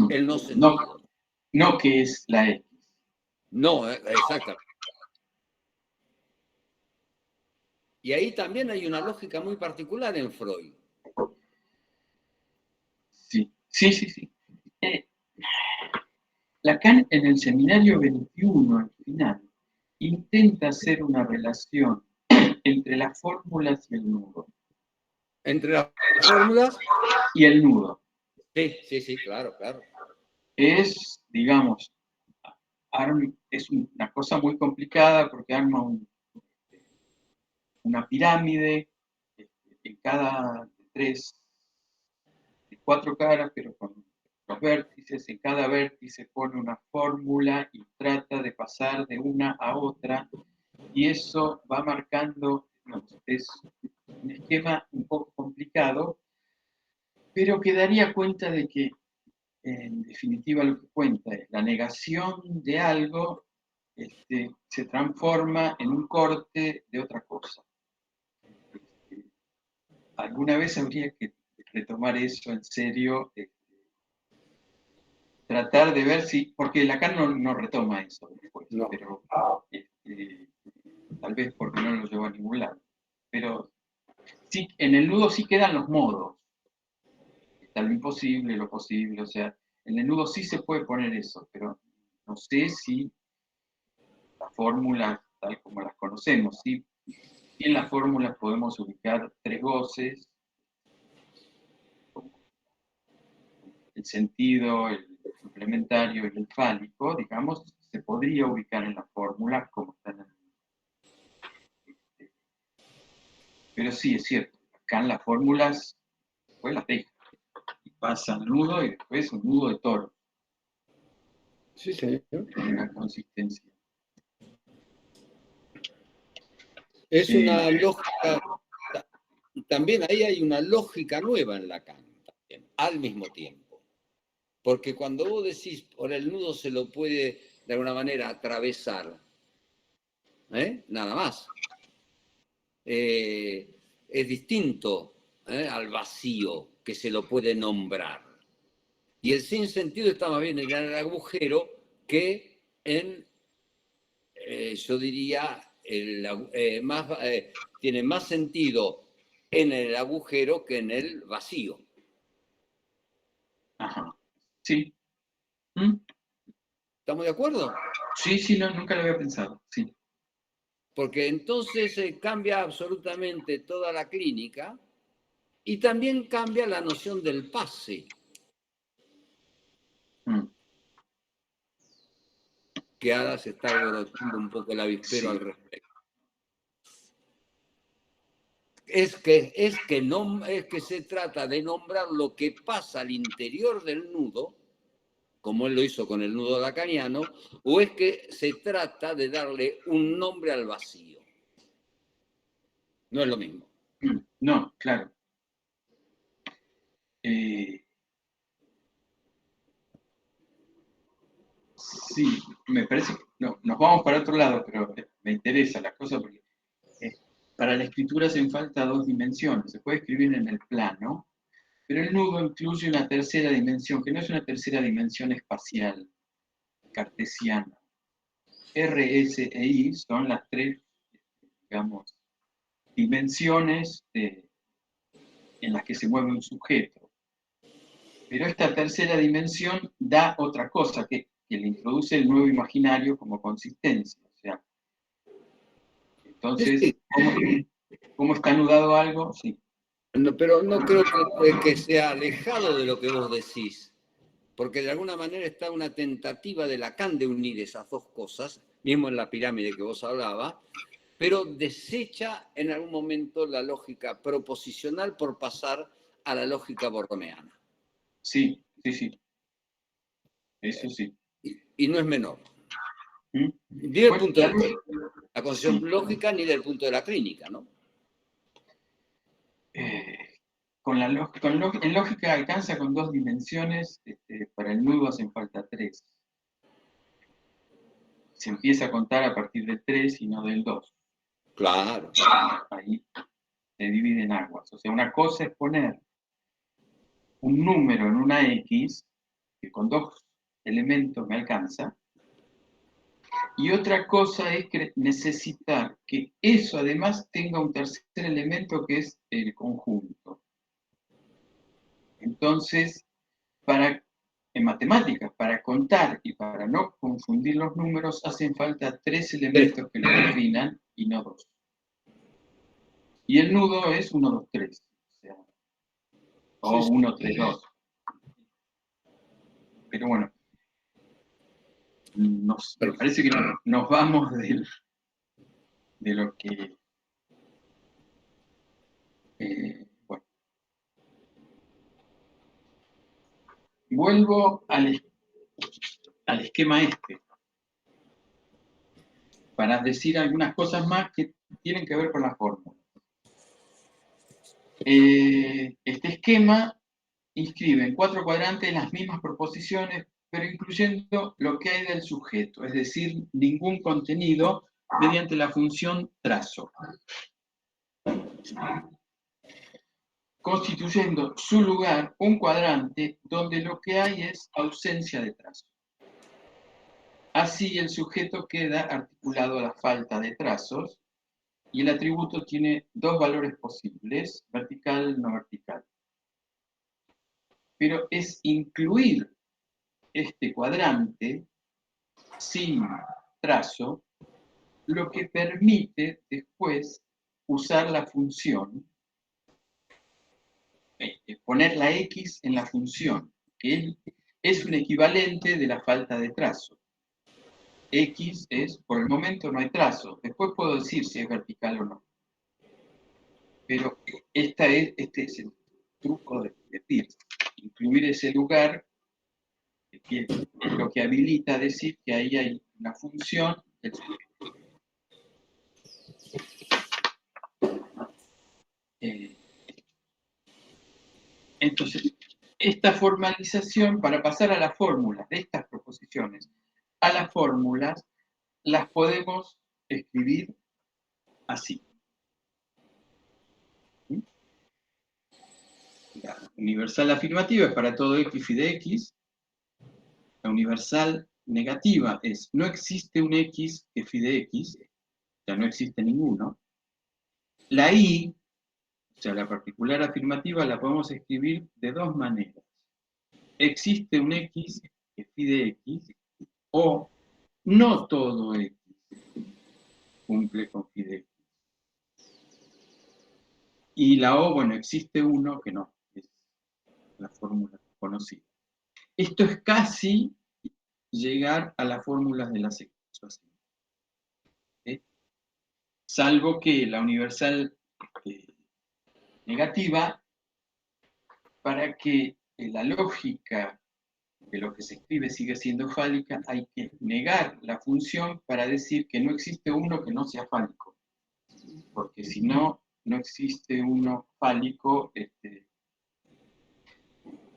El no sentido.
No que es la X.
No, exactamente. Y ahí también hay una lógica muy particular en Freud.
Sí. Lacan en el seminario 21, al final, intenta hacer una relación entre las fórmulas y el nudo.
¿Entre las fórmulas?
Y el nudo.
Sí, claro.
Es, digamos, es una cosa muy complicada porque arma una pirámide en cada de 4 caras, pero con los vértices. En cada vértice pone una fórmula y trata de pasar de una a otra, y eso va marcando, es un esquema un poco complicado, pero que daría cuenta de que en definitiva lo que cuenta es la negación de algo, se transforma en un corte de otra cosa. Alguna vez habría que retomar eso en serio, tratar de ver si, porque Lacan no retoma eso después,
No.
pero tal vez porque no lo llevó a ningún lado. Pero sí, en el nudo sí quedan los modos. Está lo imposible, lo posible, o sea, en el nudo sí se puede poner eso, pero no sé si las fórmulas tal como las conocemos, ¿sí? Y en las fórmulas podemos ubicar 3 voces, el sentido, el complementario y el fálico, digamos, se podría ubicar en las fórmulas como están en el... Pero sí, es cierto, acá en las fórmulas, después las deja, y pasa al nudo y después un nudo de toro.
Sí, señor.
Una consistencia.
Es una lógica, también ahí hay una lógica nueva en Lacan, también, al mismo tiempo. Porque cuando vos decís, por el nudo se lo puede de alguna manera atravesar, nada más. Es distinto al vacío que se lo puede nombrar. Y el sinsentido está más bien en el agujero que en, yo diría, tiene más sentido en el agujero que en el vacío.
Ajá. Sí.
¿Estamos de acuerdo?
Sí, no, nunca lo había pensado, sí.
Porque entonces cambia absolutamente toda la clínica y también cambia la noción del pase. Que ahora se está alborotando un poco el avispero al respecto. Es que se trata de nombrar lo que pasa al interior del nudo, como él lo hizo con el nudo lacaniano, o es que se trata de darle un nombre al vacío. No es lo mismo.
No, claro. Sí, me parece que no, nos vamos para otro lado, pero me interesa la cosa porque para la escritura hacen falta dos dimensiones. Se puede escribir en el plano, pero el nudo incluye una tercera dimensión, que no es una tercera dimensión espacial, cartesiana. R, S e I son las tres, digamos, dimensiones en las que se mueve un sujeto. Pero esta tercera dimensión da otra cosa, que le introduce el nuevo imaginario como consistencia. O sea, entonces,
Sí.
¿cómo está anudado algo? Sí.
No, pero no creo que sea alejado de lo que vos decís, porque de alguna manera está una tentativa de Lacan de unir esas dos cosas, mismo en la pirámide que vos hablabas, pero desecha en algún momento la lógica proposicional por pasar a la lógica borromeana.
Sí, sí, sí. Eso sí.
Y no es menor.
¿Mm?
Ni del
Bueno,
punto de la concepción
sí.
lógica ni del punto de la clínica, ¿no?
En lógica alcanza con dos dimensiones, para el nudo hacen falta tres. Se empieza a contar a partir del 3 y no del 2.
Claro.
Ahí se divide en aguas. O sea, una cosa es poner un número en una X, que con dos elementos me alcanza, y otra cosa es necesitar que eso además tenga un tercer elemento que es el conjunto. Entonces, en matemáticas, para contar y para no confundir los números, hacen falta tres elementos que lo definan y no dos. Y el nudo es 1, 2, 3. O sea, o 1, 3, 2. Pero bueno, me parece que nos vamos de lo que... bueno. Vuelvo al esquema este, para decir algunas cosas más que tienen que ver con la fórmula. Este esquema inscribe en 4 cuadrantes las mismas proposiciones, pero incluyendo lo que hay del sujeto, es decir, ningún contenido mediante la función trazo, constituyendo su lugar un cuadrante donde lo que hay es ausencia de trazo. Así el sujeto queda articulado a la falta de trazos y el atributo tiene dos valores posibles, vertical y no vertical. Pero es incluir este cuadrante sin trazo lo que permite después usar la función, poner la X en la función, que es un equivalente de la falta de trazo. X es, por el momento no hay trazo, después puedo decir si es vertical o no. Pero este es el truco de Peirce, incluir ese lugar, que es lo que habilita a decir que ahí hay una función del sujeto. Entonces, esta formalización, para pasar a las fórmulas de estas proposiciones, a las fórmulas, las podemos escribir así. La universal afirmativa es para todo x phi de x. La universal negativa es no existe un x que phi de x, o sea, no existe ninguno. La y, o sea, la particular afirmativa, la podemos escribir de dos maneras. Existe un x que phi de x, o no todo x cumple con phi de x. Y la o, bueno, existe uno que no, es la fórmula conocida. Esto es casi llegar a las fórmulas de la sexuación. ¿Sí? Salvo que la universal negativa, para que la lógica de lo que se escribe sigue siendo fálica, hay que negar la función para decir que no existe uno que no sea fálico. Porque si no, no existe uno fálico.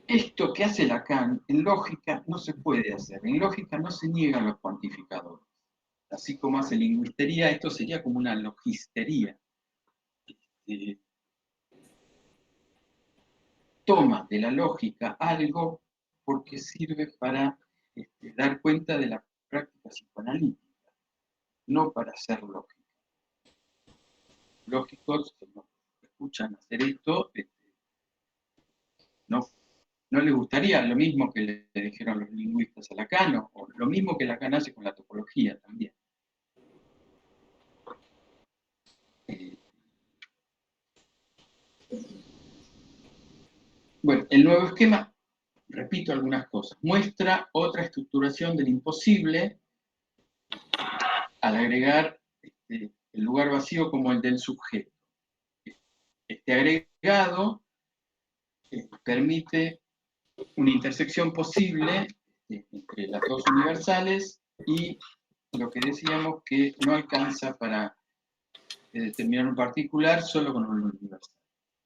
Esto que hace Lacan, en lógica no se puede hacer. En lógica no se niegan los cuantificadores. Así como hace lingüistería, esto sería como una logistería. Toma de la lógica algo porque sirve para dar cuenta de la práctica psicoanalítica, no para hacer lógica. Lógicos que nos escuchan hacer esto, no les gustaría lo mismo que le dijeron los lingüistas a Lacan, o lo mismo que Lacan hace con la topología también. Bueno, el nuevo esquema, repito algunas cosas, muestra otra estructuración del imposible al agregar el lugar vacío como el del sujeto. Este agregado permite una intersección posible entre las dos universales y lo que decíamos que no alcanza para determinar un particular solo con un universal.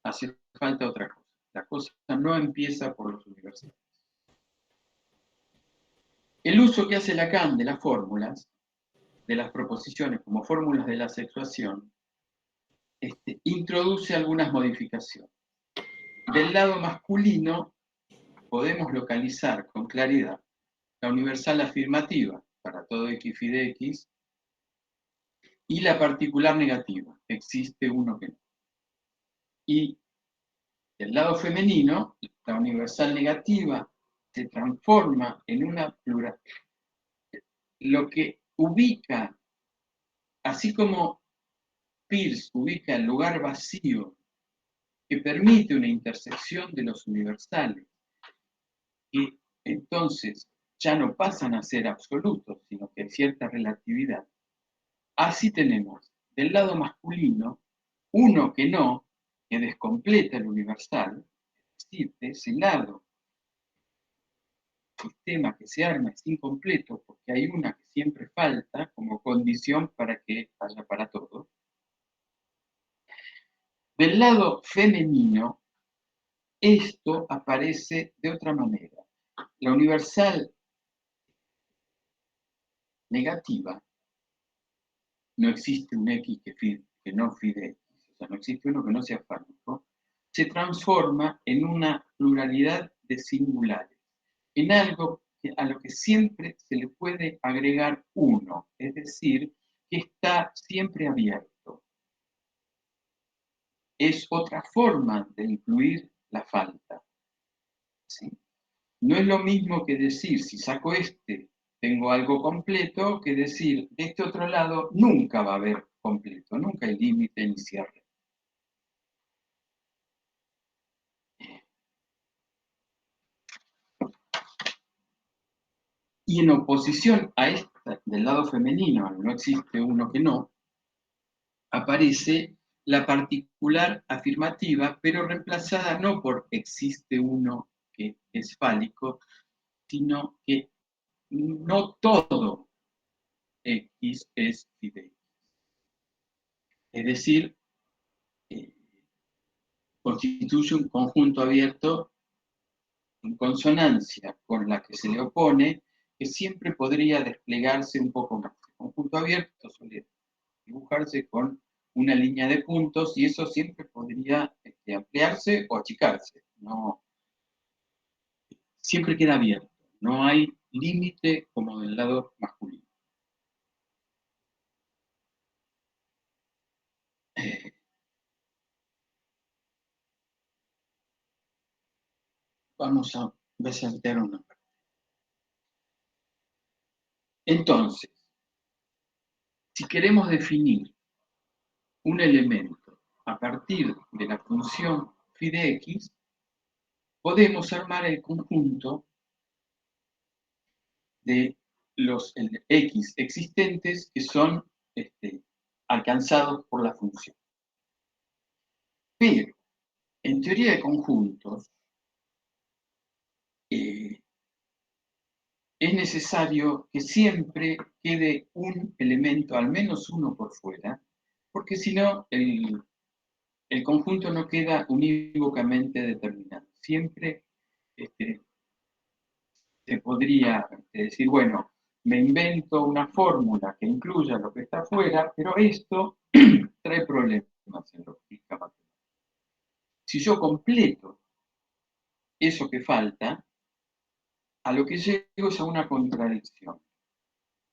Hace falta otra cosa. La cosa no empieza por los universales. El uso que hace Lacan de las fórmulas, de las proposiciones como fórmulas de la sexuación, introduce algunas modificaciones. Del lado masculino podemos localizar con claridad la universal afirmativa para todo x phi de x y la particular negativa, existe uno que no. Y del lado femenino, la universal negativa se transforma en una plural. Lo que ubica, así como Peirce ubica el lugar vacío que permite una intersección de los universales, que entonces ya no pasan a ser absolutos, sino que hay cierta relatividad. Así tenemos del lado masculino uno que no, que descompleta el universal, es decir, de ese lado el sistema que se arma es incompleto porque hay una que siempre falta como condición para que haya para todo. Del lado femenino, esto aparece de otra manera. La universal negativa, no existe un X que no phi de X, o sea, no existe uno que no sea fálico, se transforma en una pluralidad de singulares, en algo a lo que siempre se le puede agregar uno, es decir, que está siempre abierto. Es otra forma de incluir la falta. ¿Sí? No es lo mismo que decir, si saco tengo algo completo, que decir, de este otro lado nunca va a haber completo, nunca hay límite ni cierre. Y en oposición a esta, del lado femenino, no existe uno que no, aparece la particular afirmativa, pero reemplazada no por existe uno que es fálico, sino que no todo X es phi de X. Es decir, constituye un conjunto abierto en consonancia con la que se le opone, que siempre podría desplegarse un poco más. El conjunto abierto suele dibujarse con una línea de puntos y eso siempre podría ampliarse o achicarse. No, siempre queda abierto, no hay límite como del lado masculino. Vamos a resaltar una parte. Entonces, si queremos definir un elemento a partir de la función phi de x, podemos armar el conjunto de los x existentes que son alcanzados por la función. Pero En teoría de conjuntos, es necesario que siempre quede un elemento, al menos uno por fuera, porque si no, el conjunto no queda unívocamente determinado. Siempre se podría decir, bueno, me invento una fórmula que incluya lo que está afuera, pero esto trae problemas en lógica matemática. Si yo completo eso que falta, a lo que llego es a una contradicción.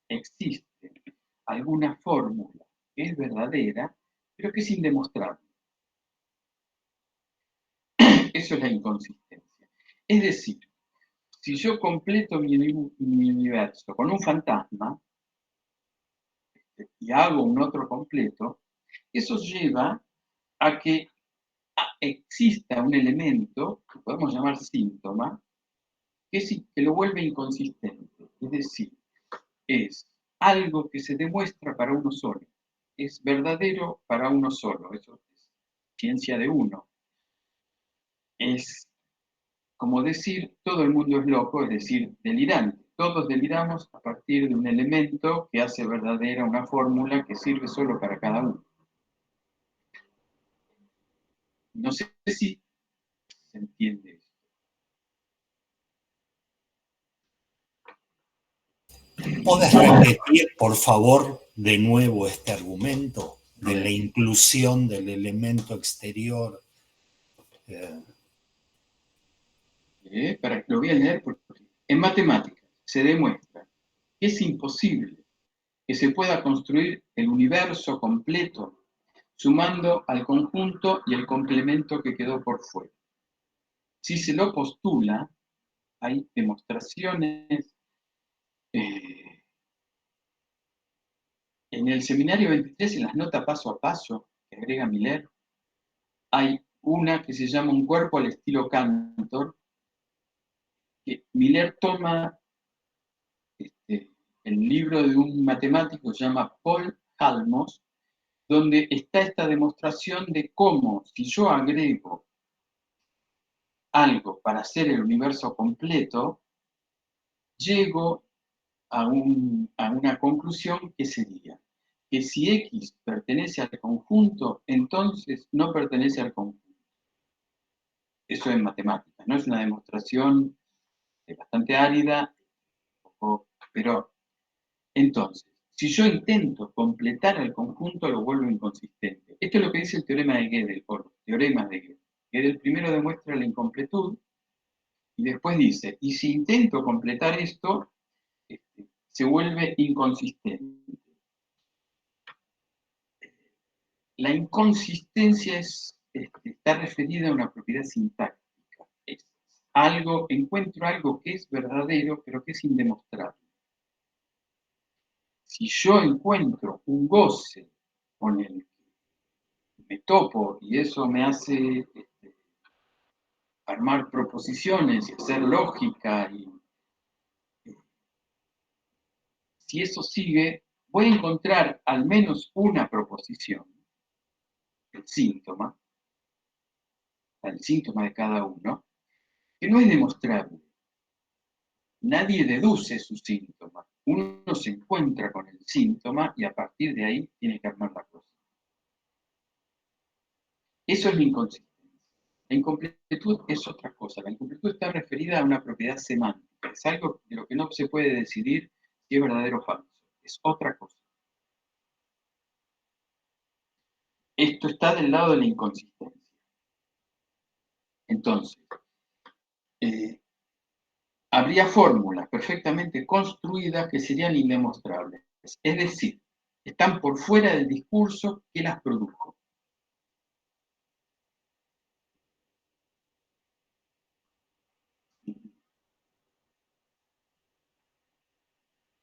Existe alguna fórmula que es verdadera, pero que es indemostrable. Eso es la inconsistencia. Es decir, si yo completo mi universo con un fantasma y hago un otro completo, eso lleva a que exista un elemento que podemos llamar síntoma, que lo vuelve inconsistente. Es decir, es algo que se demuestra para uno solo. Es verdadero para uno solo. Eso es ciencia de uno. Es como decir, todo el mundo es loco, es decir, delirante. Todos deliramos a partir de un elemento que hace verdadera una fórmula que sirve solo para cada uno. No sé si se entiende eso.
¿Podés repetir, por favor, de nuevo este argumento de la inclusión del elemento exterior?
Lo voy a leer porque en matemáticas se demuestra que es imposible que se pueda construir el universo completo sumando al conjunto y el complemento que quedó por fuera. Si se lo postula, hay demostraciones. En el seminario 23, en las notas paso a paso que agrega Miller, hay una que se llama Un cuerpo al estilo Cantor, que Miller toma el libro de un matemático que se llama Paul Halmos, donde está esta demostración de cómo, si yo agrego algo para hacer el universo completo, llego a una conclusión que sería que si X pertenece al conjunto, entonces no pertenece al conjunto. Eso es matemática, ¿no? Es una demostración bastante árida, pero entonces, si yo intento completar el conjunto, lo vuelvo inconsistente. Esto es lo que dice el teorema de Gödel, o los teoremas de Gödel. Gödel primero demuestra la incompletud y después dice, y si intento completar esto, se vuelve inconsistente. La inconsistencia está referida a una propiedad sintáctica. Encuentro algo que es verdadero, pero que es indemostrable. Si yo encuentro un goce con el que me topo y eso me hace armar proposiciones y hacer lógica, y si eso sigue, voy a encontrar al menos una proposición, el síntoma de cada uno, que no es demostrable. Nadie deduce su síntoma. Uno se encuentra con el síntoma y a partir de ahí tiene que armar la cosa. Eso es la inconsistencia. La incompletud es otra cosa. La incompletud está referida a una propiedad semántica. Es algo de lo que no se puede decidir si es verdadero o falso. Es otra cosa. Esto está del lado de la inconsistencia. Entonces, habría fórmulas perfectamente construidas que serían indemostrables. Es decir, están por fuera del discurso que las produjo.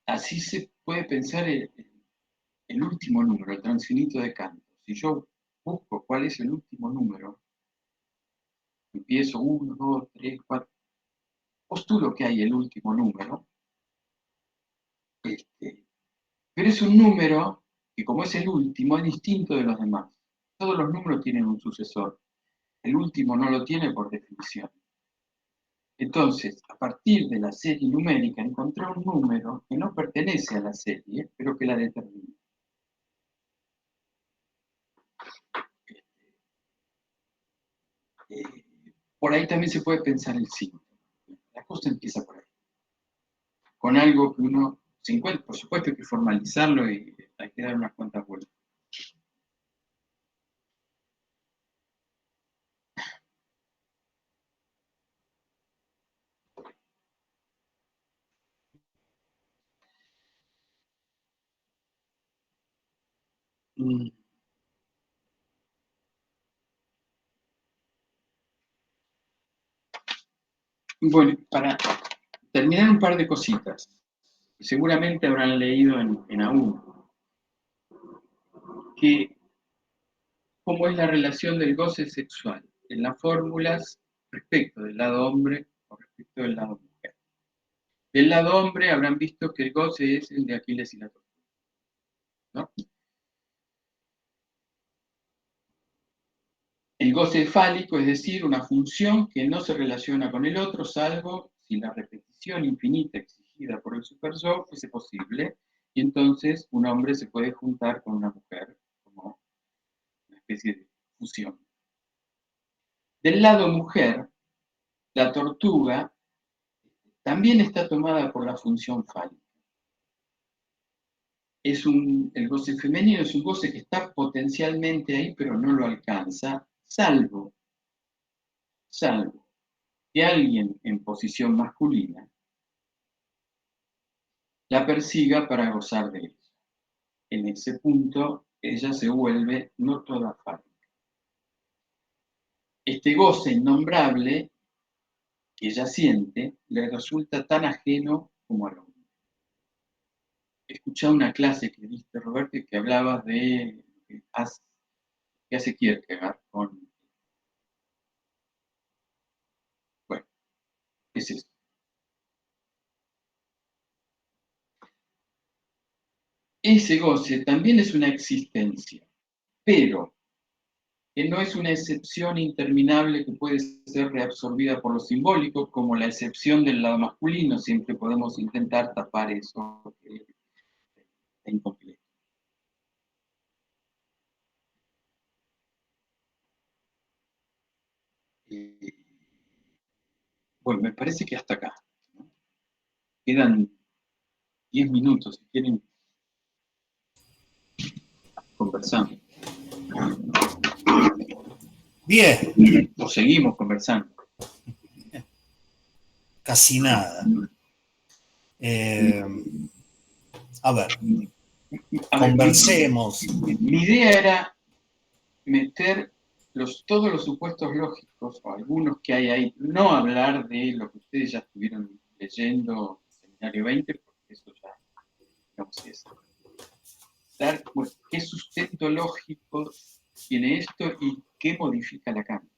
Así se puede pensar el último número, el transinito de Cantor. Si yo busco cuál es el último número, empiezo 1, 2, 3, 4, postulo que hay el último número, pero es un número que como es el último es distinto de los demás. Todos los números tienen un sucesor. El último no lo tiene por definición. Entonces, a partir de la serie numérica, encontré un número que no pertenece a la serie, pero que la determina. Por ahí también se puede pensar el síntoma. La cosa empieza por ahí. Con algo que uno se encuentra, por supuesto hay que formalizarlo y hay que dar unas cuantas vueltas. Bueno, para terminar un par de cositas, que seguramente habrán leído en AUN, que cómo es la relación del goce sexual en las fórmulas respecto del lado hombre o respecto del lado mujer. Del lado hombre habrán visto que el goce es el de Aquiles y la tortuga, ¿no? El goce fálico, es decir, una función que no se relaciona con el otro, salvo si la repetición infinita exigida por el super-yo fuese posible, y entonces un hombre se puede juntar con una mujer como una especie de fusión. Del lado mujer, la tortuga también está tomada por la función fálica. El goce femenino es un goce que está potencialmente ahí, pero no lo alcanza, salvo que alguien en posición masculina la persiga para gozar de ella. En ese punto, ella se vuelve no toda fálica. Este goce innombrable que ella siente le resulta tan ajeno como al hombre. He escuchado una clase que diste, Roberto, que hablabas de que hace Kierkegaard con... Bueno, es eso. Ese goce también es una existencia, pero que no es una excepción interminable que puede ser reabsorbida por lo simbólico, como la excepción del lado masculino. Siempre podemos intentar tapar eso que está incompleto. Bueno, me parece que hasta acá, ¿no? Quedan 10 minutos, si quieren conversando.
Bien.
O seguimos conversando.
Casi nada. A ver, conversemos.
Mi idea era meter todos los supuestos lógicos, o algunos que hay ahí, no hablar de lo que ustedes ya estuvieron leyendo en Seminario 20, porque eso ya, digamos, es dar, bueno, qué sustento lógico tiene esto y qué modifica Lacan.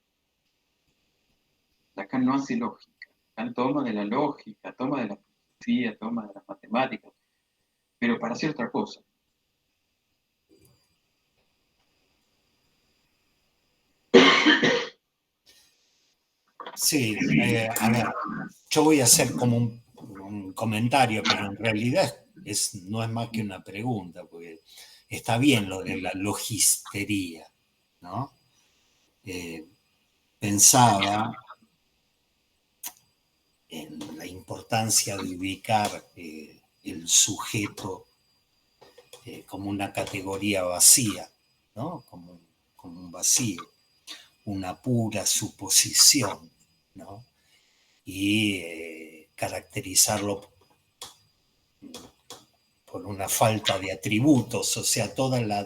Lacan no hace lógica, Lacan toma de la lógica, toma de la filosofía, toma de las matemáticas, pero para hacer otra cosa.
Sí, a ver, yo voy a hacer como un comentario, pero en realidad no es más que una pregunta, porque está bien lo de la logistería, ¿no? Pensaba en la importancia de ubicar el sujeto como una categoría vacía, ¿no? Como un vacío, una pura suposición, ¿no? Y caracterizarlo por una falta de atributos, o sea, toda la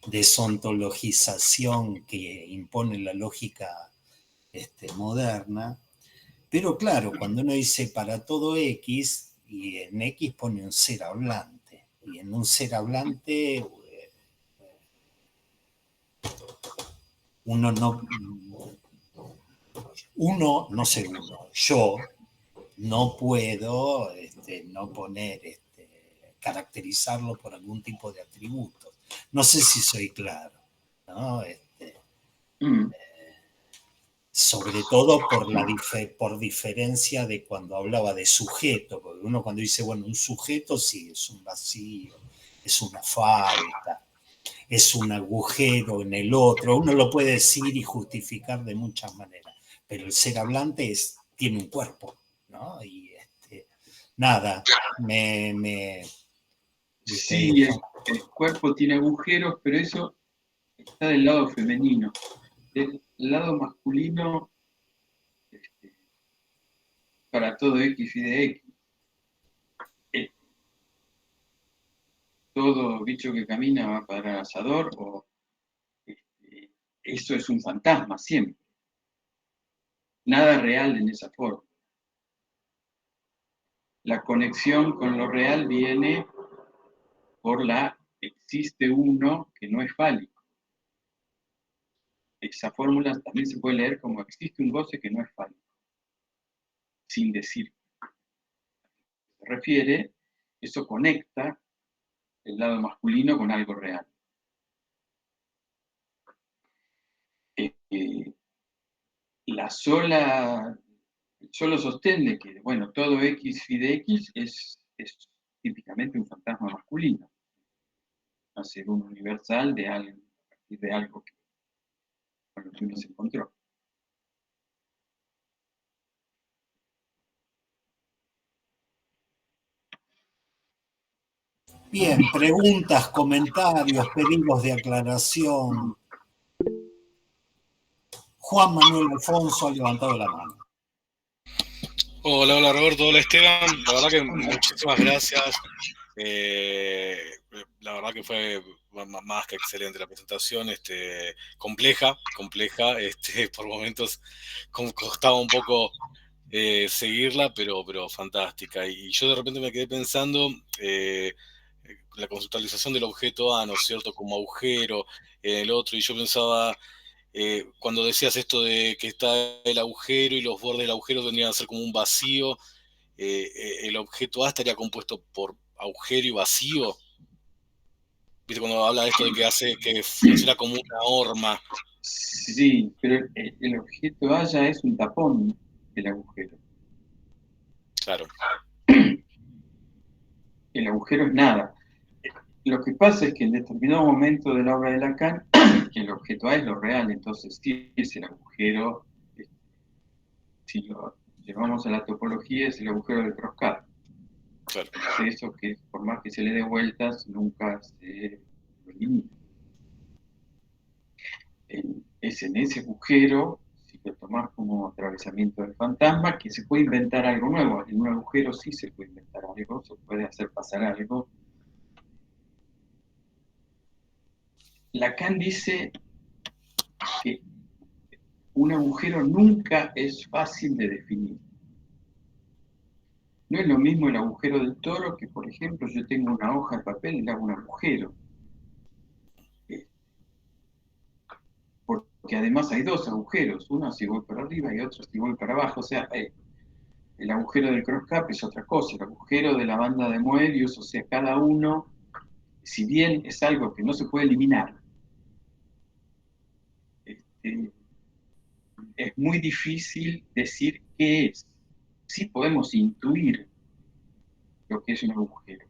desontologización que impone la lógica moderna. Pero claro, cuando uno dice para todo X, y en X pone un ser hablante, y en un ser hablante yo no puedo no poner, caracterizarlo por algún tipo de atributos. No sé si soy claro, ¿no?
Mm.
Sobre todo por diferencia de cuando hablaba de sujeto, porque uno cuando dice, bueno, un sujeto sí, es un vacío, es una falta, es un agujero en el otro, uno lo puede decir y justificar de muchas maneras, pero el ser hablante tiene un cuerpo, ¿no? Y nada,
Sí, el cuerpo tiene agujeros, pero eso está del lado femenino. Del lado masculino, para todo X y de X. Todo bicho que camina va para el asador, o eso es un fantasma siempre. Nada real en esa forma. La conexión con lo real viene por existe uno que no es fálico. Esa fórmula también se puede leer como existe un goce que no es fálico, sin decir. Se refiere, eso conecta el lado masculino con algo real. El solo sostén de que, bueno, todo X phi de X es típicamente un fantasma masculino. Hacer un universal de algo, a partir de algo con lo que uno se encontró.
Bien, preguntas, comentarios, pedidos de aclaración. Juan Manuel Alfonso ha levantado la mano.
Hola Roberto, hola Esteban, la verdad que muchísimas gracias. La verdad que fue más que excelente la presentación, compleja, por momentos costaba un poco seguirla, pero fantástica. Y yo de repente me quedé pensando la conceptualización del objeto A, ¿no es cierto?, como agujero, el otro, y yo pensaba, cuando decías esto de que está el agujero y los bordes del agujero tendrían a ser como un vacío, el objeto A estaría compuesto por agujero y vacío. ¿Viste cuando habla de esto de que hace que funciona como una horma?
Sí, pero el objeto A ya es un tapón del agujero.
Claro.
El agujero es nada. Lo que pasa es que en determinado momento de la obra de Lacan, el objeto A es lo real, entonces sí es el agujero, si lo llevamos a la topología, es el agujero del Croscat.
Claro.
Es eso que por más que se le dé vueltas, nunca se lo elimina. Es en ese agujero, si lo tomás como atravesamiento del fantasma, que se puede inventar algo nuevo. En un agujero sí se puede inventar algo, se puede hacer pasar algo. Lacan dice que un agujero nunca es fácil de definir. No es lo mismo el agujero del toro que, por ejemplo, yo tengo una hoja de papel y le hago un agujero. Porque además hay dos agujeros, uno si voy para arriba y otro si voy para abajo. O sea, el agujero del cross-cap es otra cosa, el agujero de la banda de Moebius, o sea, cada uno, si bien es algo que no se puede eliminar, es muy difícil decir qué es. Sí podemos intuir lo que es un agujero.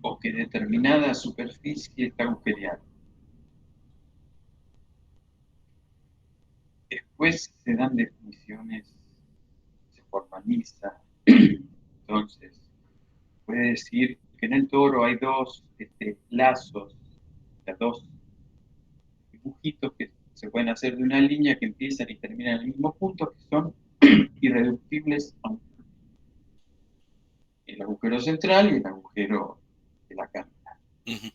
O que determinada superficie está agujereada. Después se dan definiciones, se formaliza. Entonces, puede decir que en el toro hay dos lazos, o sea, dos dibujitos que se pueden hacer de una línea que empiezan y terminan en el mismo punto, que son irreductibles a un punto. El agujero central y el agujero de la cámara.
Uh-huh.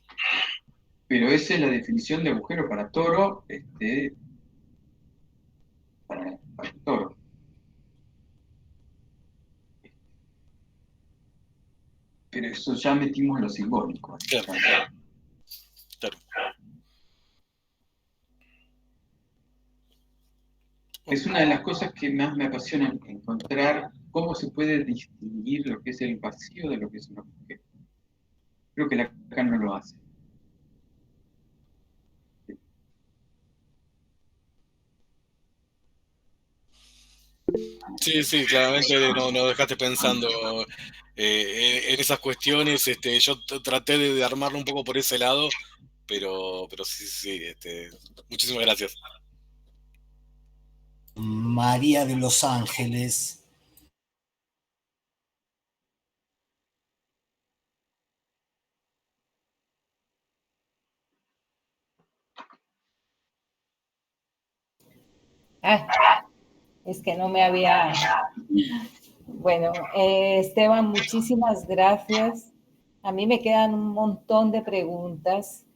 Pero esa es la definición de agujero para toro, para el toro. Pero eso ya metimos lo simbólico.
Claro. Claro.
Es una de las cosas que más me apasiona, encontrar cómo se puede distinguir lo que es el vacío de lo que es un agujero. Creo que Lacan no lo hace.
Sí, claramente no dejaste pensando en esas cuestiones. Yo traté de armarlo un poco por ese lado, pero sí, muchísimas gracias.
María de los Ángeles.
Es que no me había... Bueno, Esteban, muchísimas gracias. A mí me quedan un montón de preguntas,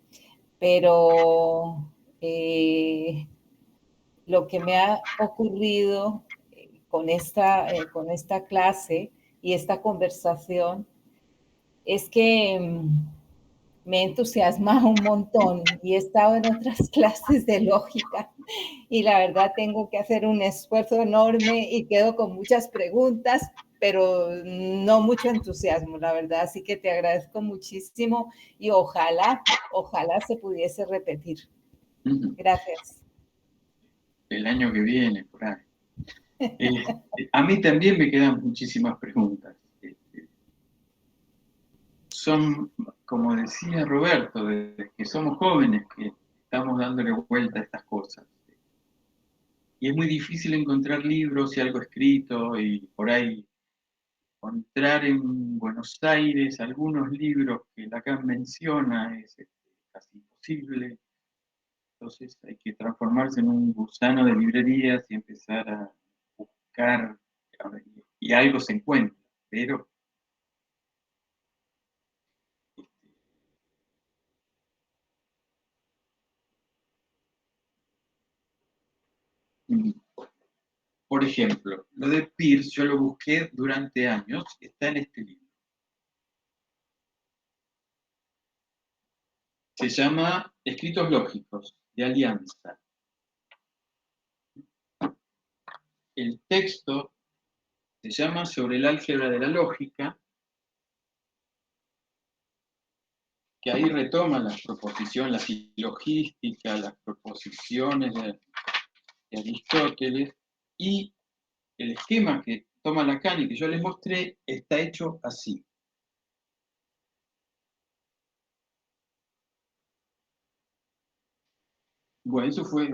pero lo que me ha ocurrido con esta clase y esta conversación es que me entusiasma un montón y he estado en otras clases de lógica y la verdad tengo que hacer un esfuerzo enorme y quedo con muchas preguntas, pero no mucho entusiasmo, la verdad. Así que te agradezco muchísimo y ojalá se pudiese repetir. Gracias.
El año que viene, por ahí. A mí también me quedan muchísimas preguntas. Son, como decía Roberto, desde que somos jóvenes que estamos dándole vuelta a estas cosas. Y es muy difícil encontrar libros y algo escrito, y por ahí encontrar en Buenos Aires algunos libros que Lacan menciona es casi imposible. Entonces hay que transformarse en un gusano de librerías y empezar a buscar, y algo se encuentra, pero por ejemplo, lo de Peirce yo lo busqué durante años, está en este libro. Se llama Escritos Lógicos, de Alianza. El texto se llama Sobre el álgebra de la lógica, que ahí retoma las proposiciones, la silogística, las proposiciones de Aristóteles, y el esquema que toma Lacan y que yo les mostré está hecho así. Bueno, eso fue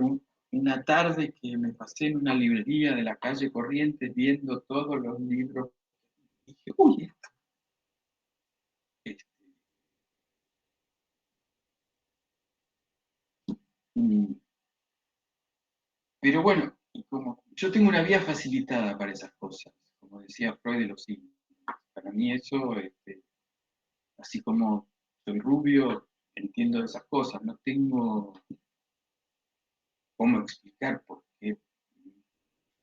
una tarde que me pasé en una librería de la calle Corrientes viendo todos los libros. Y dije, uy, esto. Pero bueno, y como yo tengo una vía facilitada para esas cosas, como decía Freud de los signos. Para mí eso, así como soy rubio, entiendo esas cosas, no tengo cómo explicar por qué,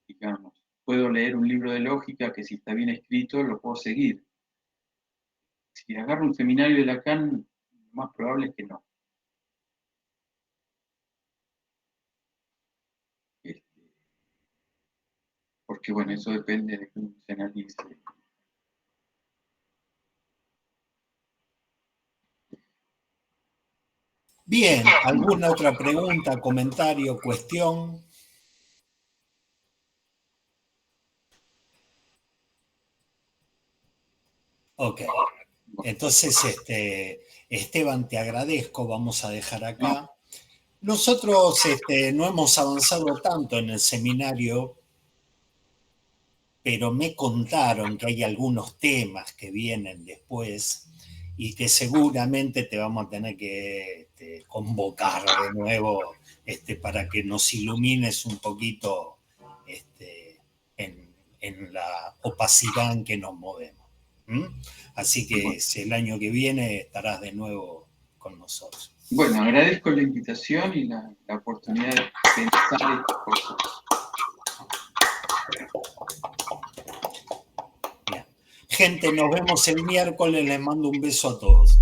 digamos, puedo leer un libro de lógica que si está bien escrito lo puedo seguir. Si agarro un seminario de Lacan, lo más probable es que no. Porque bueno, eso depende de cómo se analice.
Bien, ¿alguna otra pregunta, comentario, cuestión? Ok. Entonces, Esteban, te agradezco, vamos a dejar acá. Nosotros no hemos avanzado tanto en el seminario, pero me contaron que hay algunos temas que vienen después y que seguramente te vamos a tener que convocar de nuevo para que nos ilumines un poquito en la opacidad en que nos movemos. Así que si el año que viene estarás de nuevo con nosotros.
Bueno, agradezco la invitación y la oportunidad de pensar estas cosas.
Bien. Gente, nos vemos el miércoles. Les mando un beso a todos.